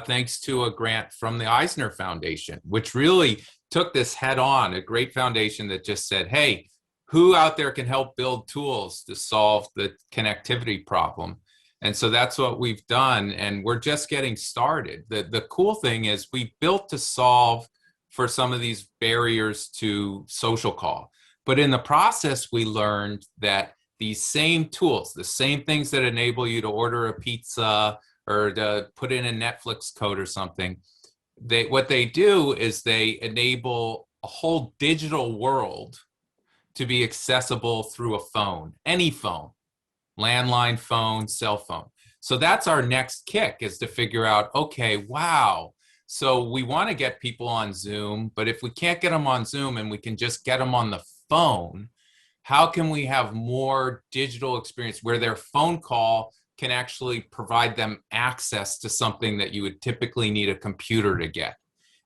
thanks to a grant from the Eisner Foundation, which really took this head on, a great foundation that just said, hey, who out there can help build tools to solve the connectivity problem? And so that's what we've done, and we're just getting started. The cool thing is we built to solve for some of these barriers to social call. But in the process, we learned that these same tools, the same things that enable you to order a pizza or to put in a Netflix code or something, what they do is they enable a whole digital world to be accessible through a phone, any phone, landline phone, cell phone. So that's our next kick, is to figure out, okay, wow. So we want to get people on Zoom, but if we can't get them on Zoom and we can just get them on the phone, how can we have more digital experience where their phone call can actually provide them access to something that you would typically need a computer to get,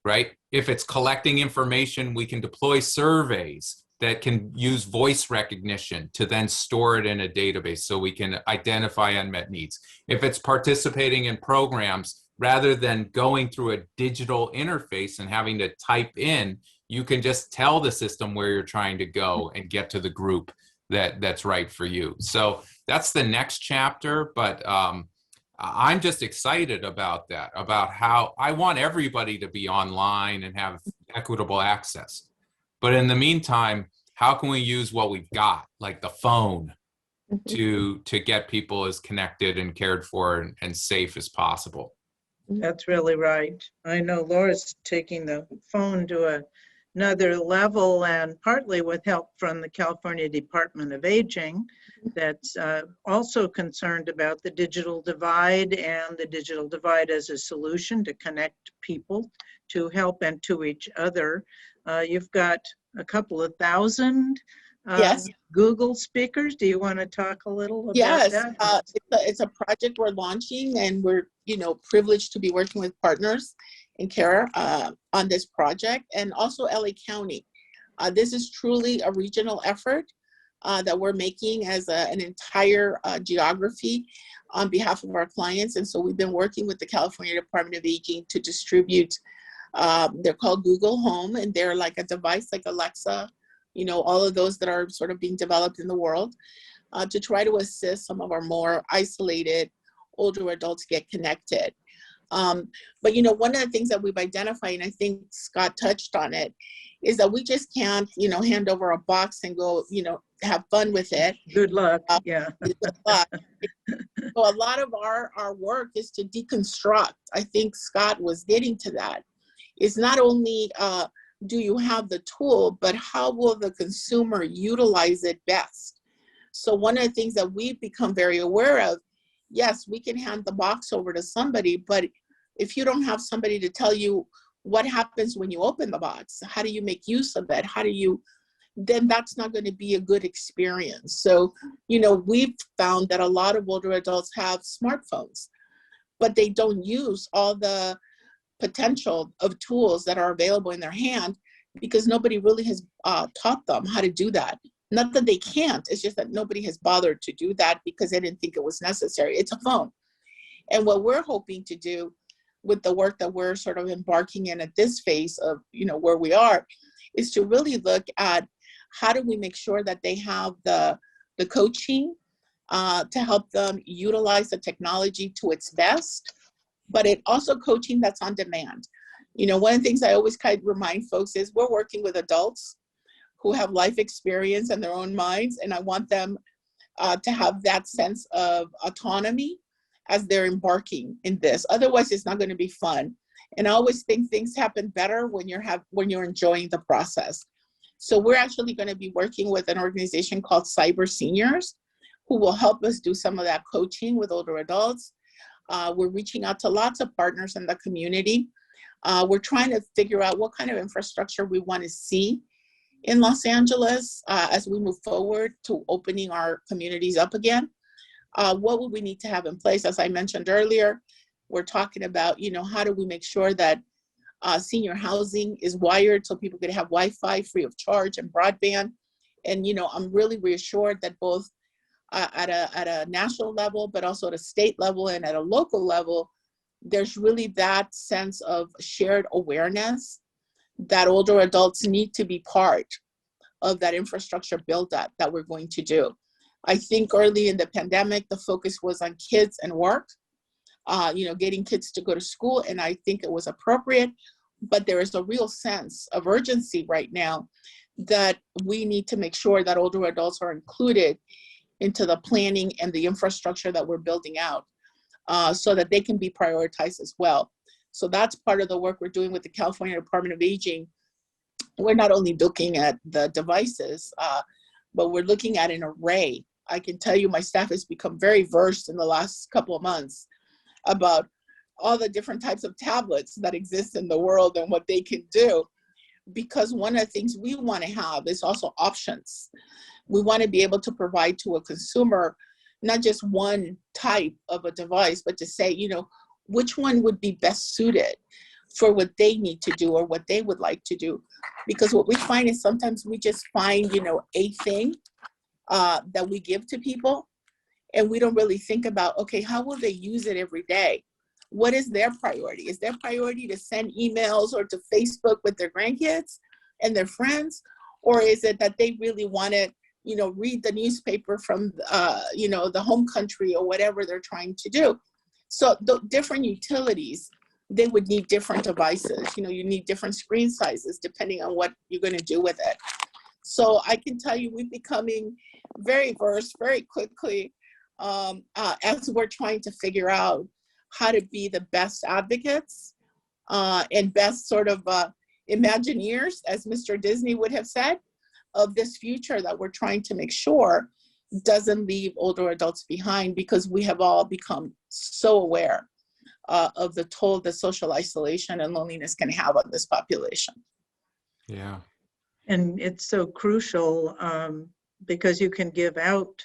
right? If it's collecting information, we can deploy surveys that can use voice recognition to then store it in a database so we can identify unmet needs. If it's participating in programs, rather than going through a digital interface and having to type in, you can just tell the system where you're trying to go and get to the group that's right for you. So that's the next chapter, but I'm just excited about that, about how I want everybody to be online and have equitable access. But in the meantime, how can we use what we've got, like the phone, to get people as connected and cared for and safe as possible? That's really right. I know Laura's taking the phone to a another level, and partly with help from the California Department of Aging, that's also concerned about the digital divide and the digital divide as a solution to connect people to help and to each other. You've got a couple of thousand Yes. Google speakers. Do you want to talk a little about Yes, that? it's a project we're launching, and we're privileged to be working with partners in care on this project, and also LA County. This is truly a regional effort that we're making as an entire geography on behalf of our clients. And so we've been working with the California Department of Aging to distribute, they're called Google Home, and they're like a device like Alexa, all of those that are sort of being developed in the world, to try to assist some of our more isolated older adults get connected. But one of the things that we've identified, and I think Scott touched on it, is that we just can't, hand over a box and go, have fun with it. Good luck. Yeah. Good luck. So a lot of our work is to deconstruct. I think Scott was getting to that. It's not only do you have the tool, but how will the consumer utilize it best? So one of the things that we've become very aware of, yes, we can hand the box over to somebody, but if you don't have somebody to tell you what happens when you open the box, how do you make use of it? Then that's not going to be a good experience. So, we've found that a lot of older adults have smartphones, but they don't use all the potential of tools that are available in their hand because nobody really has taught them how to do that. Not that they can't, it's just that nobody has bothered to do that because they didn't think it was necessary. It's a phone. And what we're hoping to do with the work that we're sort of embarking in at this phase of, where we are, is to really look at how do we make sure that they have the coaching to help them utilize the technology to its best, but it also coaching that's on demand. One of the things I always kind of remind folks is we're working with adults who have life experience and their own minds, and I want them to have that sense of autonomy as they're embarking in this. Otherwise, it's not going to be fun. And I always think things happen better when you're enjoying the process. So we're actually going to be working with an organization called Cyber Seniors, who will help us do some of that coaching with older adults. We're reaching out to lots of partners in the community. We're trying to figure out what kind of infrastructure we want to see in Los Angeles as we move forward to opening our communities up again. What would we need to have in place? As I mentioned earlier, we're talking about, how do we make sure that senior housing is wired so people could have Wi-Fi free of charge and broadband. And, I'm really reassured that both at a national level, but also at a state level and at a local level, there's really that sense of shared awareness that older adults need to be part of that infrastructure build-up that we're going to do. I think early in the pandemic, the focus was on kids and work, getting kids to go to school, and I think it was appropriate, but there is a real sense of urgency right now that we need to make sure that older adults are included into the planning and the infrastructure that we're building out so that they can be prioritized as well. So that's part of the work we're doing with the California Department of Aging. We're not only looking at the devices, but we're looking at an array. I can tell you my staff has become very versed in the last couple of months about all the different types of tablets that exist in the world and what they can do. Because one of the things we want to have is also options. We want to be able to provide to a consumer not just one type of a device, but to say, which one would be best suited for what they need to do or what they would like to do. Because what we find is sometimes we just find, a thing that we give to people, and we don't really think about, okay, how will they use it every day? What is their priority? Is their priority to send emails or to Facebook with their grandkids and their friends? Or is it that they really want to, read the newspaper from, the home country or whatever they're trying to do? So the different utilities, they would need different devices. You need different screen sizes depending on what you're going to do with it. So I can tell you we're becoming very versed very quickly as we're trying to figure out how to be the best advocates and best sort of Imagineers, as Mr. Disney would have said, of this future that we're trying to make sure doesn't leave older adults behind, because we have all become so aware of the toll that social isolation and loneliness can have on this population. Yeah. And it's so crucial because you can give out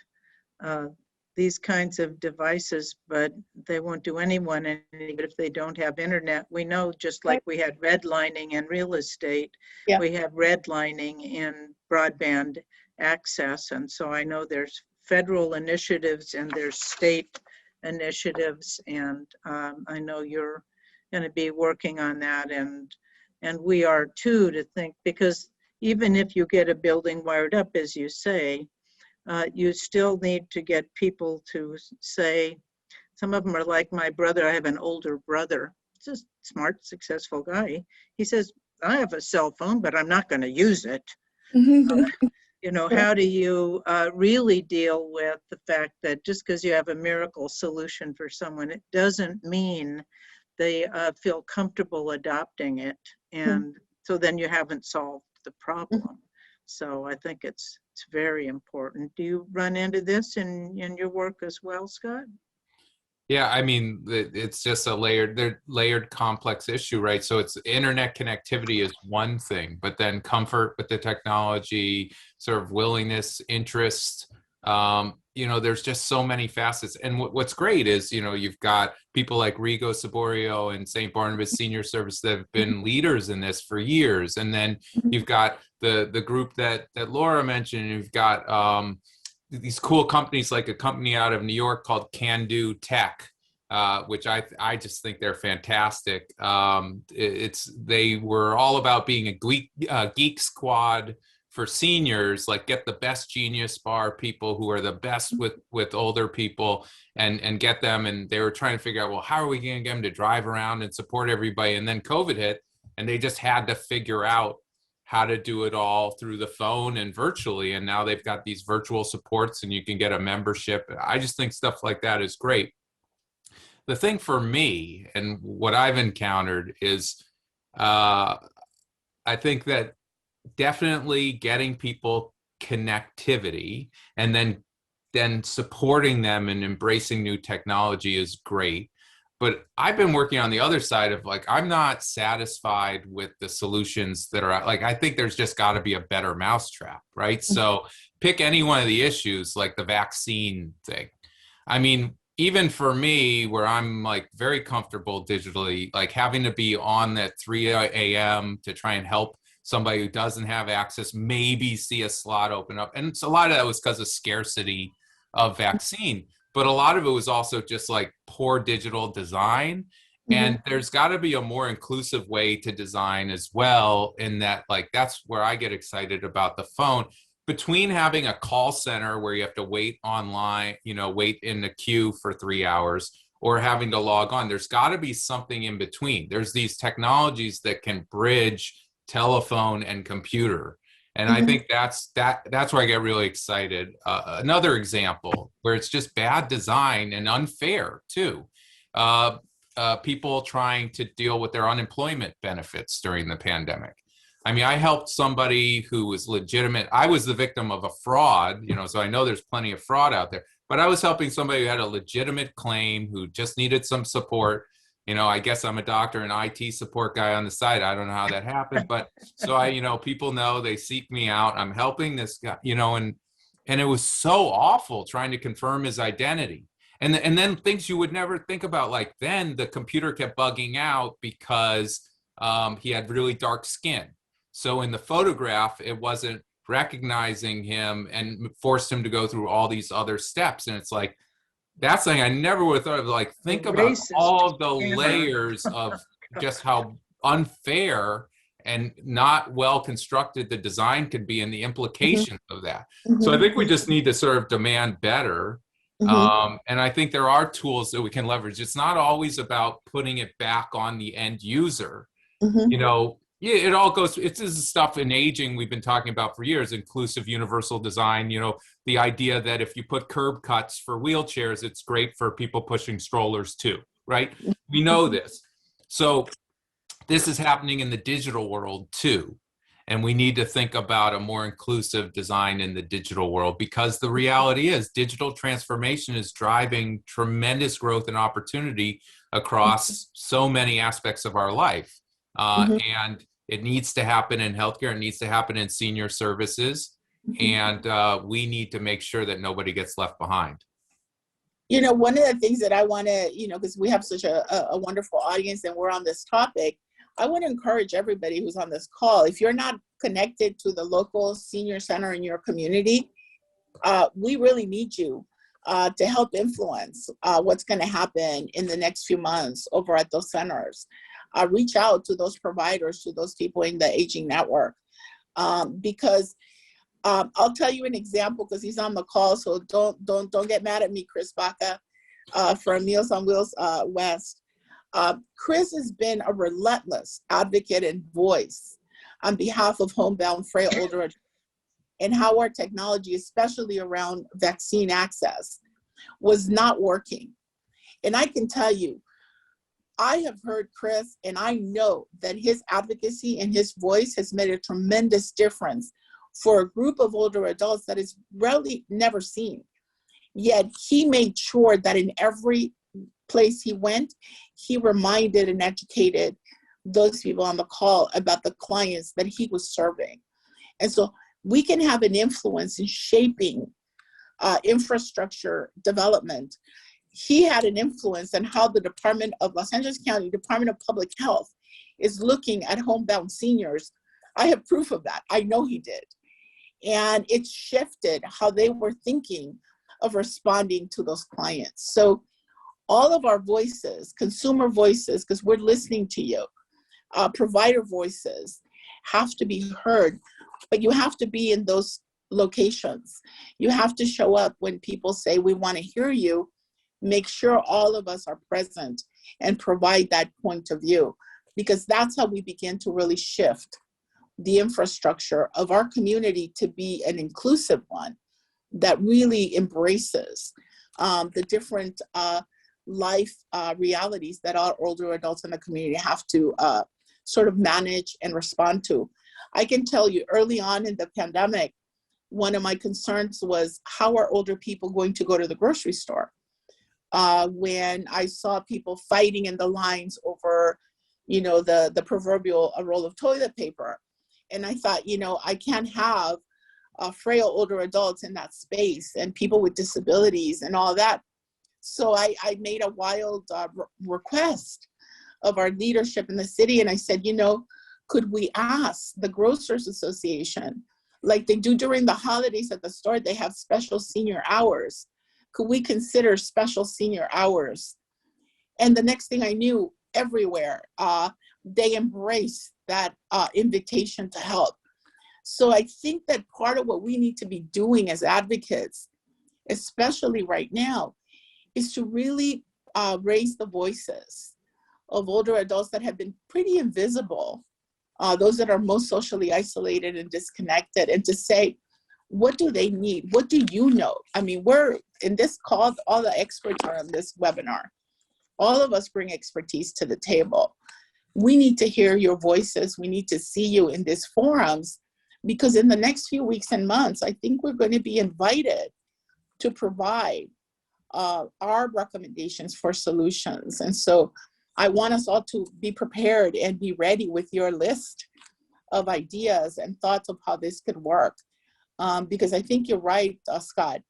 these kinds of devices, but they won't do anyone any good if they don't have internet. We know, just like we had redlining in real estate, we have redlining in broadband access. And so I know there's federal initiatives and there's state initiatives, and I know you're going to be working on that, and we are too, to think, because even if you get a building wired up, as you say, you still need to get people to say, some of them are like my brother. I have an older brother, just smart, successful guy. He says, I have a cell phone, but I'm not going to use it. You know, how do you really deal with the fact that just because you have a miracle solution for someone, it doesn't mean they feel comfortable adopting it. And so then you haven't solved the problem. So I think it's very important. Do you run into this in your work as well, Scott? Yeah, I mean, it's just a layered complex issue, right? So it's internet connectivity is one thing, but then comfort with the technology, sort of willingness, interest, you know, there's just so many facets. And what's great is, you know, you've got people like Rigo Saborio and St. Barnabas Senior Service that have been leaders in this for years. And then you've got the group that Laura mentioned. You've got these cool companies, like a company out of New York called Can Do Tech, which I just think they're fantastic. They were all about being a geek squad for seniors, like get the best genius bar people who are the best with older people and get them. And they were trying to figure out, well, how are we going to get them to drive around and support everybody? And then COVID hit, and they just had to figure out how to do it all through the phone and virtually. And now they've got these virtual supports and you can get a membership. I just think stuff like that is great. The thing for me and what I've encountered is I think that definitely getting people connectivity and then supporting them and embracing new technology is great. But I've been working on the other side of, like, I'm not satisfied with the solutions that are, like, I think there's just got to be a better mousetrap, right? So pick any one of the issues, like the vaccine thing. I mean, even for me, where I'm like very comfortable digitally, like having to be on at 3 a.m. to try and help somebody who doesn't have access, maybe see a slot open up. And so a lot of that was because of scarcity of vaccine. But a lot of it was also just like poor digital design. And there's got to be a more inclusive way to design as well, in that, like, that's where I get excited about the phone. Between having a call center where you have to wait online, you know, wait in the queue for 3 hours, or having to log on, there's got to be something in between. There's these technologies that can bridge telephone and computer. And I think that's where I get really excited. Another example where it's just bad design and unfair too. People trying to deal with their unemployment benefits during the pandemic. I mean, I helped somebody who was legitimate. I was the victim of a fraud, you know, so I know there's plenty of fraud out there, but I was helping somebody who had a legitimate claim, who just needed some support. You know, I guess I'm a doctor and IT support guy on the side. I don't know how that happened, but so you know, people know, they seek me out. I'm helping this guy, you know, and it was so awful trying to confirm his identity. And then things you would never think about, like then the computer kept bugging out because he had really dark skin. So in the photograph, it wasn't recognizing him and forced him to go through all these other steps. And it's like, that's something I never would have thought of. Like, think about all of the layers of just how unfair and not well constructed the design could be, and the implications of that. So I think we just need to sort of demand better. And I think there are tools that we can leverage. It's not always about putting it back on the end user. You know, yeah, it all goes, this is stuff in aging we've been talking about for years, inclusive universal design, you know, the idea that if you put curb cuts for wheelchairs, it's great for people pushing strollers too, right? We know this. So this is happening in the digital world too. And we need to think about a more inclusive design in the digital world, because the reality is digital transformation is driving tremendous growth and opportunity across so many aspects of our life. And it needs to happen in healthcare. It needs to happen in senior services. And we need to make sure that nobody gets left behind. You know, one of the things that I want to, you know, because we have such a wonderful audience and we're on this topic, I want to encourage everybody who's on this call, if you're not connected to the local senior center in your community, we really need you to help influence what's going to happen in the next few months over at those centers. Reach out to those providers, to those people in the aging network, because I'll tell you an example, because he's on the call, so don't get mad at me, Chris Baca from Meals on Wheels West. Chris has been a relentless advocate and voice on behalf of homebound frail older adults, and how our technology, especially around vaccine access, was not working. And I can tell you, I have heard Chris, and I know that his advocacy and his voice has made a tremendous difference for a group of older adults that is rarely never seen. Yet he made sure that in every place he went, he reminded and educated those people on the call about the clients that he was serving. And so we can have an influence in shaping infrastructure development. He had an influence on how the Department of Los Angeles County Department of Public Health is looking at homebound seniors. I have proof of that. I know he did. And it shifted how they were thinking of responding to those clients. So all of our voices, consumer voices, because we're listening to you, provider voices have to be heard, but you have to be in those locations. You have to show up when people say, we want to hear you. Make sure all of us are present and provide that point of view, because that's how we begin to really shift the infrastructure of our community to be an inclusive one that really embraces the different life realities that our older adults in the community have to sort of manage and respond to. I can tell you early on in the pandemic, one of my concerns was how are older people going to go to the grocery store? When I saw people fighting in the lines over, you know, the proverbial roll of toilet paper. And I thought, you know, I can't have frail older adults in that space and people with disabilities and all that. So I made a wild request of our leadership in the city. And I said, you know, could we ask the Grocers Association, like they do during the holidays at the store, they have special senior hours. Could we consider special senior hours? And the next thing I knew, everywhere, they embraced that invitation to help. So I think that part of what we need to be doing as advocates, especially right now, is to really raise the voices of older adults that have been pretty invisible, those that are most socially isolated and disconnected, and to say, what do they need? What do you know? I mean, we're in this call, all the experts are on this webinar. All of us bring expertise to the table. We need to hear your voices. We need to see you in these forums, because in the next few weeks and months, I think we're going to be invited to provide our recommendations for solutions. And so I want us all to be prepared and be ready with your list of ideas and thoughts of how this could work. Because I think you're right, Scott.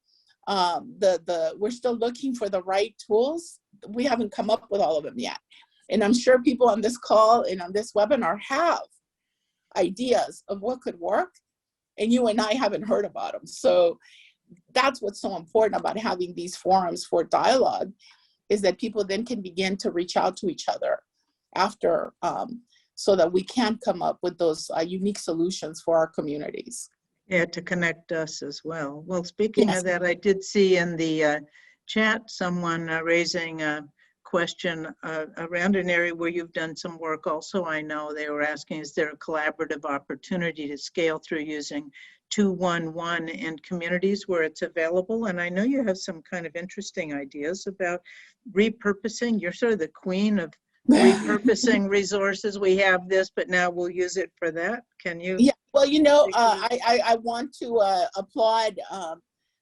We're still looking for the right tools. We haven't come up with all of them yet. And I'm sure people on this call and on this webinar have ideas of what could work, and you and I haven't heard about them. So that's what's so important about having these forums for dialogue, is that people then can begin to reach out to each other after, so that we can come up with those unique solutions for our communities. Yeah, to connect us as well. Well, speaking Yes. of that, I did see in the chat someone raising a question around an area where you've done some work also. I know they were asking, is there a collaborative opportunity to scale through using 211 in communities where it's available? And I know you have some kind of interesting ideas about repurposing. You're sort of the queen of repurposing resources. We have this, but now we'll use it for that. Can you? Yeah, well, you know, I want to applaud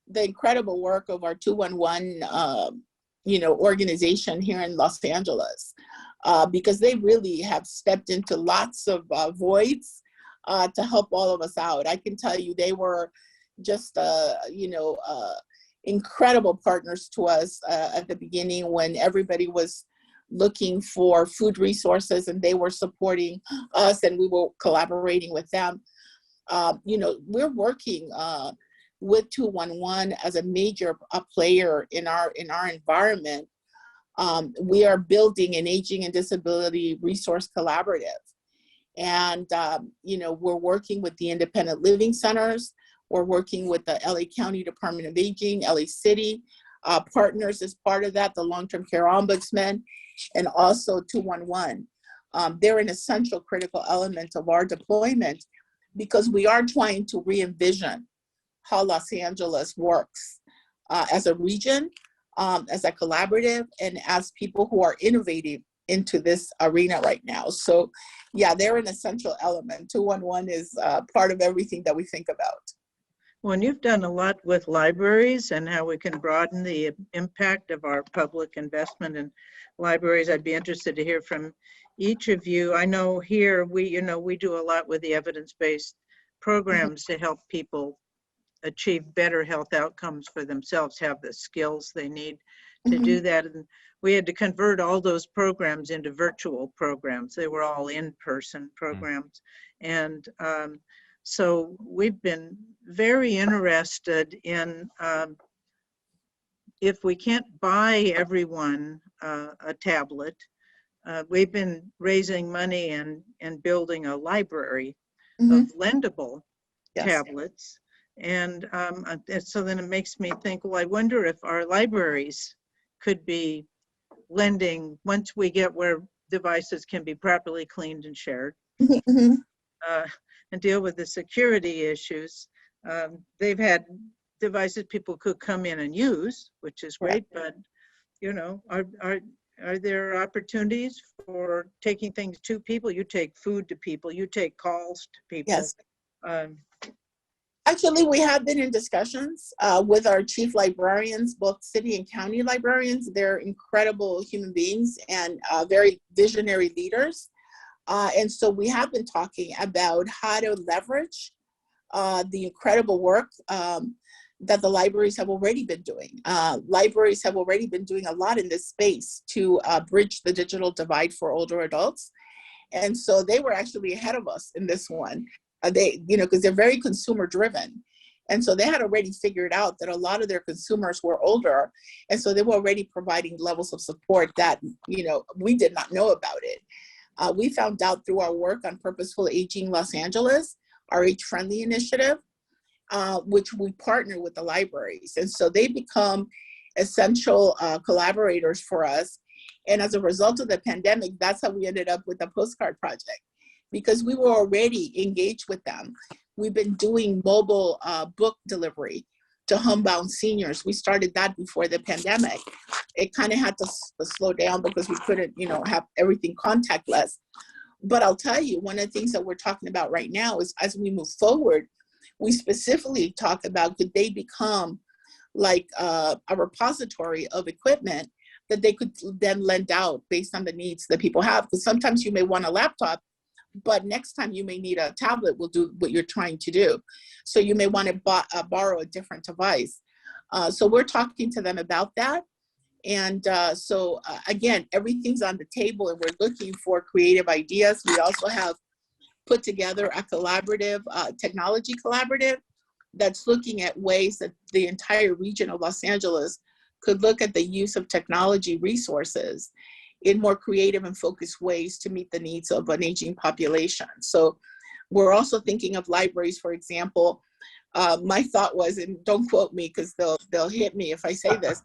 the incredible work of our 211, you know, organization here in Los Angeles, because they really have stepped into lots of voids to help all of us out. I can tell you they were just, you know, incredible partners to us at the beginning when everybody was looking for food resources, and they were supporting us and we were collaborating with them. You know, we're working with 211 as a major player in our environment. We are building an aging and disability resource collaborative. And, you know, we're working with the independent living centers. We're working with the LA County Department of Aging, LA City partners as part of that, the long-term care ombudsman, and also 211. They're an essential critical element of our deployment because we are trying to re-envision how Los Angeles works as a region, as a collaborative, and as people who are innovating into this arena right now. So yeah, they're an essential element. 211 is part of everything that we think about. Well, and you've done a lot with libraries and how we can broaden the impact of our public investment in libraries. I'd be interested to hear from each of you. I know here we do a lot with the evidence-based programs to help people achieve better health outcomes for themselves, have the skills they need to do that. And we had to convert all those programs into virtual programs. They were all in-person programs. And so we've been very interested in, if we can't buy everyone a tablet, we've been raising money and building a library of lendable tablets. And so then it makes me think, well, I wonder if our libraries could be lending, once we get where devices can be properly cleaned and shared, and deal with the security issues. They've had devices people could come in and use, which is great, but you know, are there opportunities for taking things to people? You take food to people, you take calls to people. Yes. Actually, we have been in discussions with our chief librarians, both city and county librarians. They're incredible human beings and very visionary leaders. And so we have been talking about how to leverage the incredible work that the libraries have already been doing. Libraries have already been doing a lot in this space to bridge the digital divide for older adults. And so they were actually ahead of us in this one. They, you know, because they're very consumer driven. And so they had already figured out that a lot of their consumers were older. And so they were already providing levels of support that, you know, we did not know about it. We found out through our work on Purposeful Aging Los Angeles, our Age Friendly initiative, which we partner with the libraries. And so they become essential collaborators for us. And as a result of the pandemic, that's how we ended up with the postcard project, because we were already engaged with them. We've been doing mobile book delivery to homebound seniors. We started that before the pandemic. It kind of had to slow down because we couldn't, you know, have everything contactless. But I'll tell you, one of the things that we're talking about right now is as we move forward, we specifically talk about could they become like a repository of equipment that they could then lend out based on the needs that people have. Because sometimes you may want a laptop, but next time you may need a tablet will do what you're trying to do. So you may want to borrow a different device. So we're talking to them about that. And so again, everything's on the table and we're looking for creative ideas. We also have put together a collaborative, technology collaborative that's looking at ways that the entire region of Los Angeles could look at the use of technology resources in more creative and focused ways to meet the needs of an aging population. So we're also thinking of libraries, for example. My thought was, and don't quote me because they'll hit me if I say this,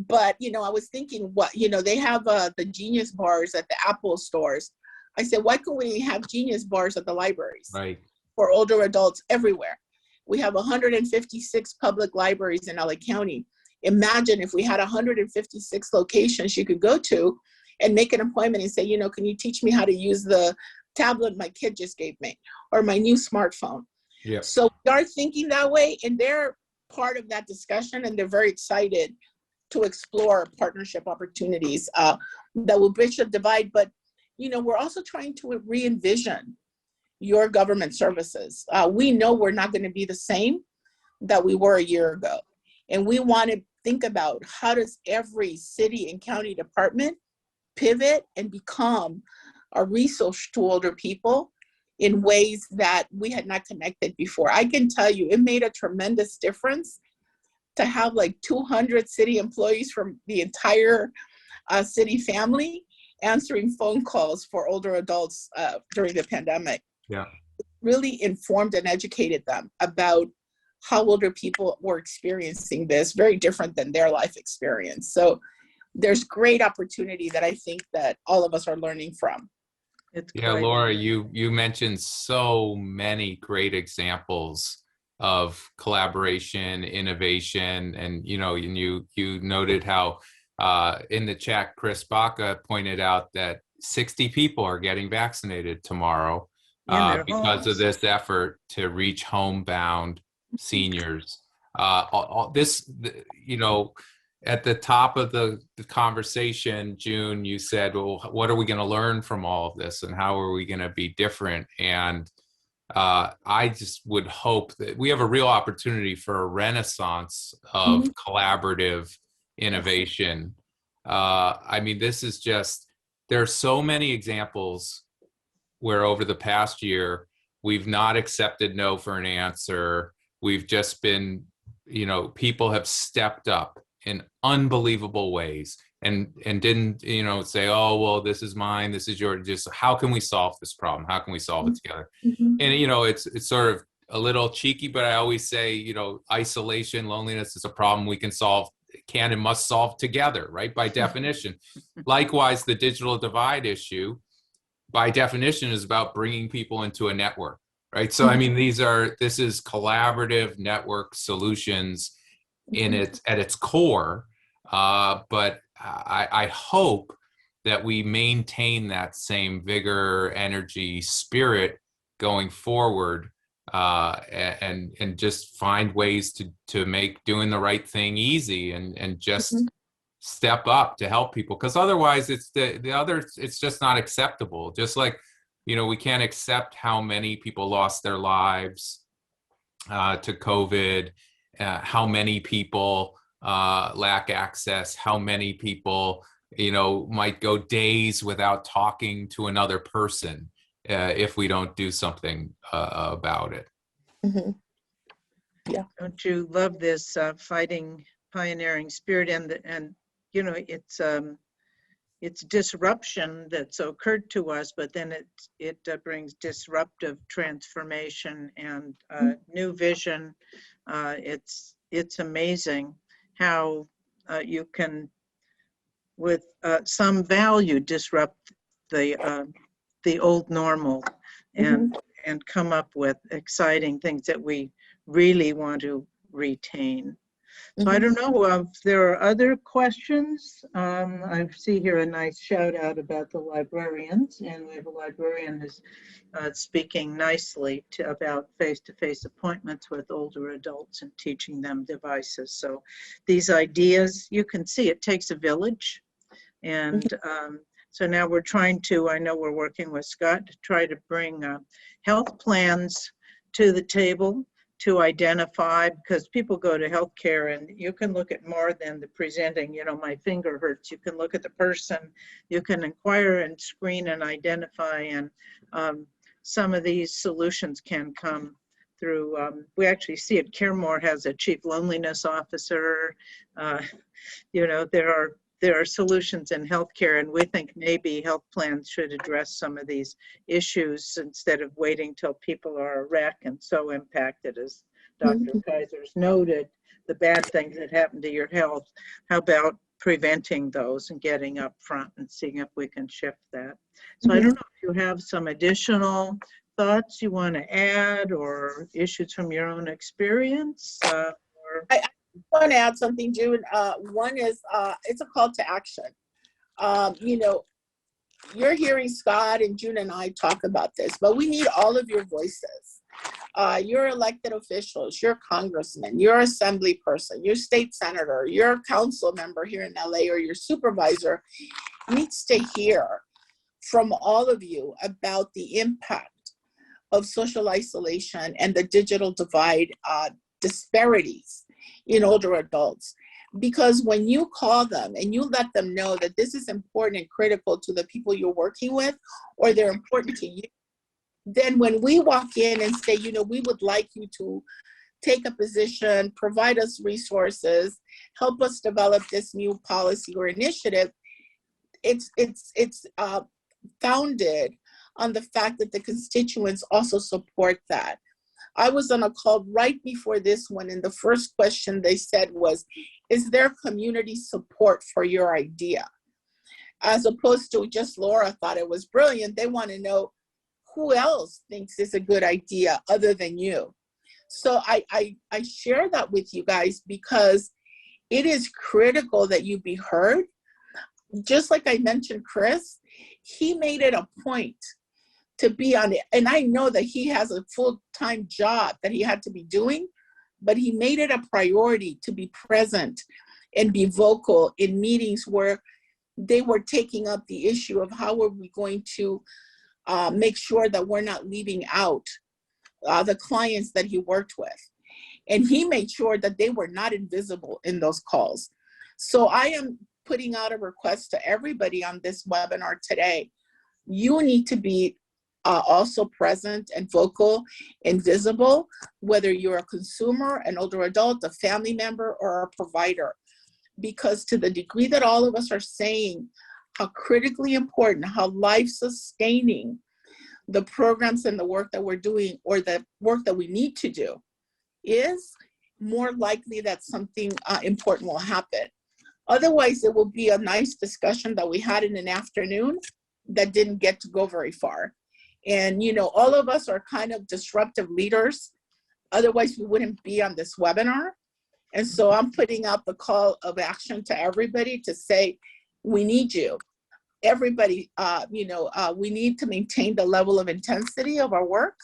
but you know, I was thinking, what, you know, they have the Genius bars at the Apple stores. I said, why couldn't we have Genius bars at the libraries? Right. For older adults everywhere. We have 156 public libraries in LA County. Imagine if we had 156 locations you could go to and make an appointment and say, can you teach me how to use the tablet my kid just gave me, or my new smartphone? Yeah. So we are thinking that way, and they're part of that discussion, and they're very excited to explore partnership opportunities that will bridge the divide. But, we're also trying to re-envision your government services. We know we're not going to be the same that we were a year ago. And we want to think about how does every city and county department pivot and become a resource to older people in ways that we had not connected before. I can tell you, it made a tremendous difference to have like 200 city employees from the entire city family answering phone calls for older adults during the pandemic. Yeah. Really informed and educated them about how older people were experiencing this, very different than their life experience. So there's great opportunity that I think that all of us are learning from. Yeah, Laura, you mentioned so many great examples of collaboration, innovation, and you noted how in the chat, Chris Baca pointed out that 60 people are getting vaccinated tomorrow because of this effort to reach homebound seniors. At the top of the conversation, June, you said, well, what are we going to learn from all of this, and how are we going to be different? And I just would hope that we have a real opportunity for a renaissance of collaborative innovation. This is just, there are so many examples where over the past year, we've not accepted no for an answer. We've just been, people have stepped up in unbelievable ways and didn't, say, oh, well, this is mine, this is yours. Just how can we solve this problem? How can we solve it together? And, it's sort of a little cheeky, but I always say, isolation, loneliness is a problem we can and must solve together, right? By definition. Likewise, the digital divide issue, by definition, is about bringing people into a network, right? So, this is collaborative network solutions at its core, but I hope that we maintain that same vigor, energy, spirit going forward, and just find ways to make doing the right thing easy and just step up to help people, because otherwise it's it's just not acceptable. Just like, we can't accept how many people lost their lives to COVID, how many people lack access, how many people, might go days without talking to another person if we don't do something about it. Yeah. Don't you love this fighting, pioneering spirit, and it's disruption that's occurred to us, but then it brings disruptive transformation and new vision. It's amazing how you can, with some value, disrupt the old normal and come up with exciting things that we really want to retain. So I don't know if there are other questions. I see here a nice shout out about the librarians, and we have a librarian who's speaking nicely about face-to-face appointments with older adults and teaching them devices. So these ideas, you can see it takes a village. And so now we're trying to, I know we're working with Scott to try to bring health plans to the table to identify, because people go to healthcare and you can look at more than the presenting, my finger hurts. You can look at the person, you can inquire and screen and identify, and some of these solutions can come through, we actually see it, Caremore has a chief loneliness officer. There are solutions in healthcare, and we think maybe health plans should address some of these issues instead of waiting till people are a wreck and so impacted, as Dr. Kaiser's noted, the bad things that happen to your health. How about preventing those and getting up front and seeing if we can shift that? So I don't know if you have some additional thoughts you want to add or issues from your own experience. I want to add something, June. One is it's a call to action. You know, you're hearing Scott and June and I talk about this, but we need all of your voices. Your elected officials, your congressman, your assembly person, your state senator, your council member here in LA, or your supervisor needs to hear from all of you about the impact of social isolation and the digital divide disparities in older adults. Because when you call them and you let them know that this is important and critical to the people you're working with, or they're important to you, then when we walk in and say, you know, we would like you to take a position, provide us resources, help us develop this new policy or initiative, it's founded on the fact that the constituents also support that. I was on a call right before this one, and the first question they said was, is there community support for your idea? As opposed to just Laura thought it was brilliant, they want to know who else thinks it's a good idea other than you. So I share that with you guys because it is critical that you be heard. Just like I mentioned, Chris, he made it a point to be on it. And I know that he has a full-time job that he had to be doing, but he made it a priority to be present and be vocal in meetings where they were taking up the issue of how are we going to make sure that we're not leaving out the clients that he worked with. And he made sure that they were not invisible in those calls. So I am putting out a request to everybody on this webinar today. You need to be also present and vocal and visible, whether you're a consumer, an older adult, a family member, or a provider. Because to the degree that all of us are saying how critically important, how life-sustaining the programs and the work that we're doing, or the work that we need to do, is, more likely that something important will happen. Otherwise, it will be a nice discussion that we had in an afternoon that didn't get to go very far. And, you know, all of us are kind of disruptive leaders. Otherwise, we wouldn't be on this webinar. And so I'm putting out the call of action to everybody to say, we need you. Everybody, we need to maintain the level of intensity of our work,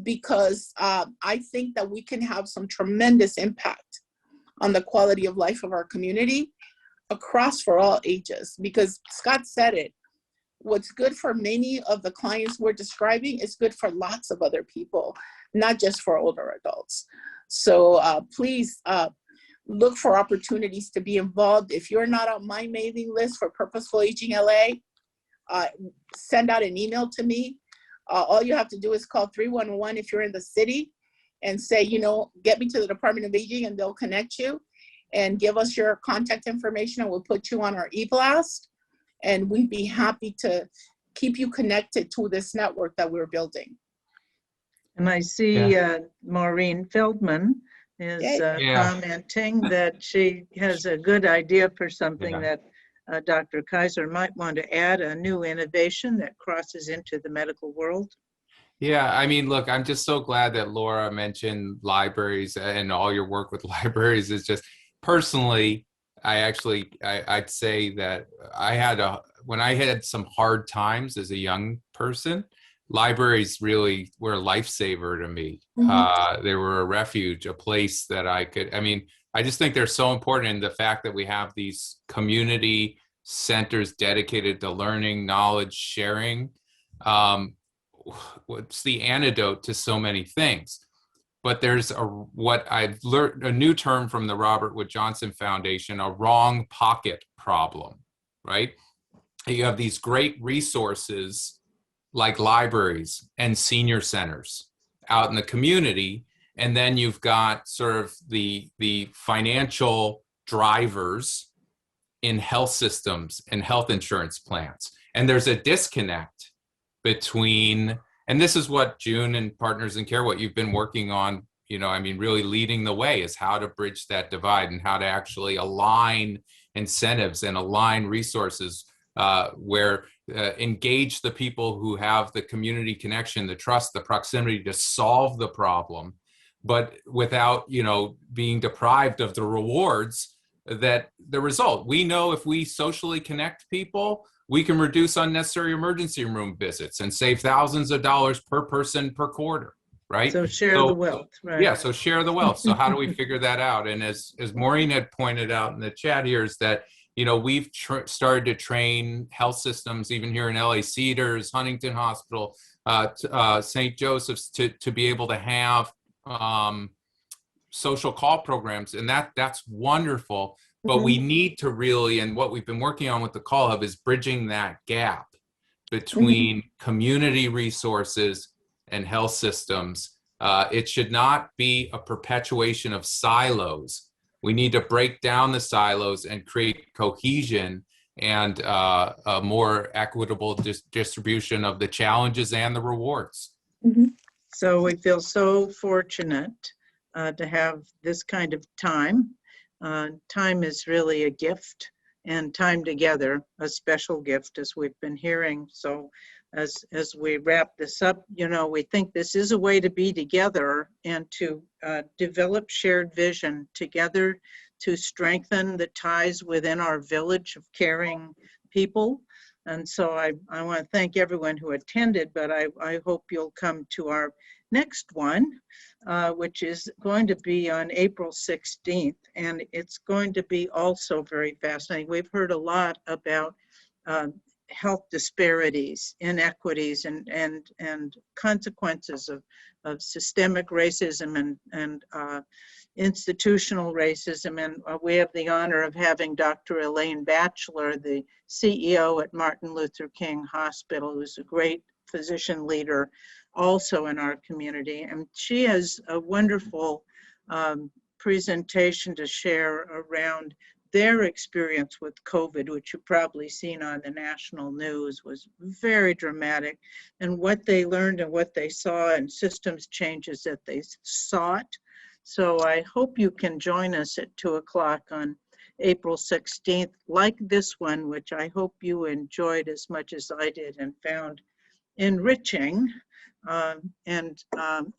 because I think that we can have some tremendous impact on the quality of life of our community across for all ages. Because Scott said it, what's good for many of the clients we're describing is good for lots of other people, not just for older adults. So please look for opportunities to be involved. If you're not on my mailing list for Purposeful Aging LA, send out an email to me. All you have to do is call 311 if you're in the city and say, you know, get me to the Department of Aging, and they'll connect you and give us your contact information, and we'll put you on our e-blast. And we'd be happy to keep you connected to this network that we're building. And I see Maureen Feldman is commenting that she has a good idea for something that Dr. Kaiser might want to add, a new innovation that crosses into the medical world. Yeah, I mean, look, I'm just so glad that Laura mentioned libraries, and all your work with libraries is just, personally, I'd say that when I had some hard times as a young person, libraries really were a lifesaver to me. Mm-hmm. They were a refuge, a place that I just think they're so important in the fact that we have these community centers dedicated to learning, knowledge sharing. What's the antidote to so many things? But there's what I've learned, a new term from the Robert Wood Johnson Foundation, a wrong pocket problem, right? You have these great resources like libraries and senior centers out in the community, and then you've got sort of the financial drivers in health systems and health insurance plans. And there's a disconnect between, and this is what June and Partners in Care, what you've been working on, really leading the way, is how to bridge that divide and how to actually align incentives and align resources where engage the people who have the community connection, the trust, the proximity to solve the problem, but without, being deprived of the rewards that the result. We know if we socially connect people, we can reduce unnecessary emergency room visits and save thousands of dollars per person per quarter, right? So share the wealth, right? Yeah, so share the wealth. So how do we figure that out? And as Maureen had pointed out in the chat here is that, we've started to train health systems, even here in LA Cedars, Huntington Hospital, St. Joseph's, to be able to have social call programs, and that's wonderful. But we need to really, and what we've been working on with the Call Hub is bridging that gap between community resources and health systems. It should not be a perpetuation of silos. We need to break down the silos and create cohesion and a more equitable distribution of the challenges and the rewards. So we feel so fortunate to have this kind of time. Time is really a gift, and time together, a special gift, as we've been hearing. So as we wrap this up, we think this is a way to be together and to develop shared vision together to strengthen the ties within our village of caring people. And so I want to thank everyone who attended, but I hope you'll come to our next one, which is going to be on April 16th. And it's going to be also very fascinating. We've heard a lot about health disparities, inequities, and consequences of systemic racism and institutional racism. And we have the honor of having Dr. Elaine Batchelor, the CEO at Martin Luther King Hospital, who's a great physician leader also in our community. And she has a wonderful presentation to share around their experience with COVID, which you've probably seen on the national news, was very dramatic, and what they learned and what they saw and systems changes that they sought. So I hope you can join us at 2 o'clock on April 16th, like this one, which I hope you enjoyed as much as I did and found enriching and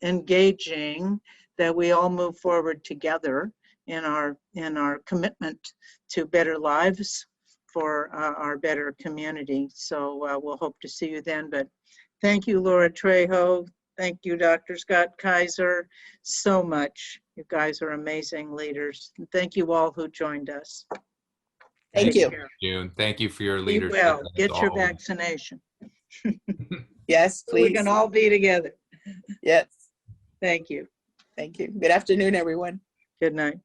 engaging, that we all move forward together in our commitment to better lives for our better community. So we'll hope to see you then. But thank you, Laura Trejo. Thank you, Dr. Scott Kaiser, so much. You guys are amazing leaders. And thank you all who joined us. Thank you. June, thank you for your Be leadership. well. Get your always. vaccination. Yes, So we please. can all be together. Yes. Thank you. Thank you. Good afternoon, everyone. Good night.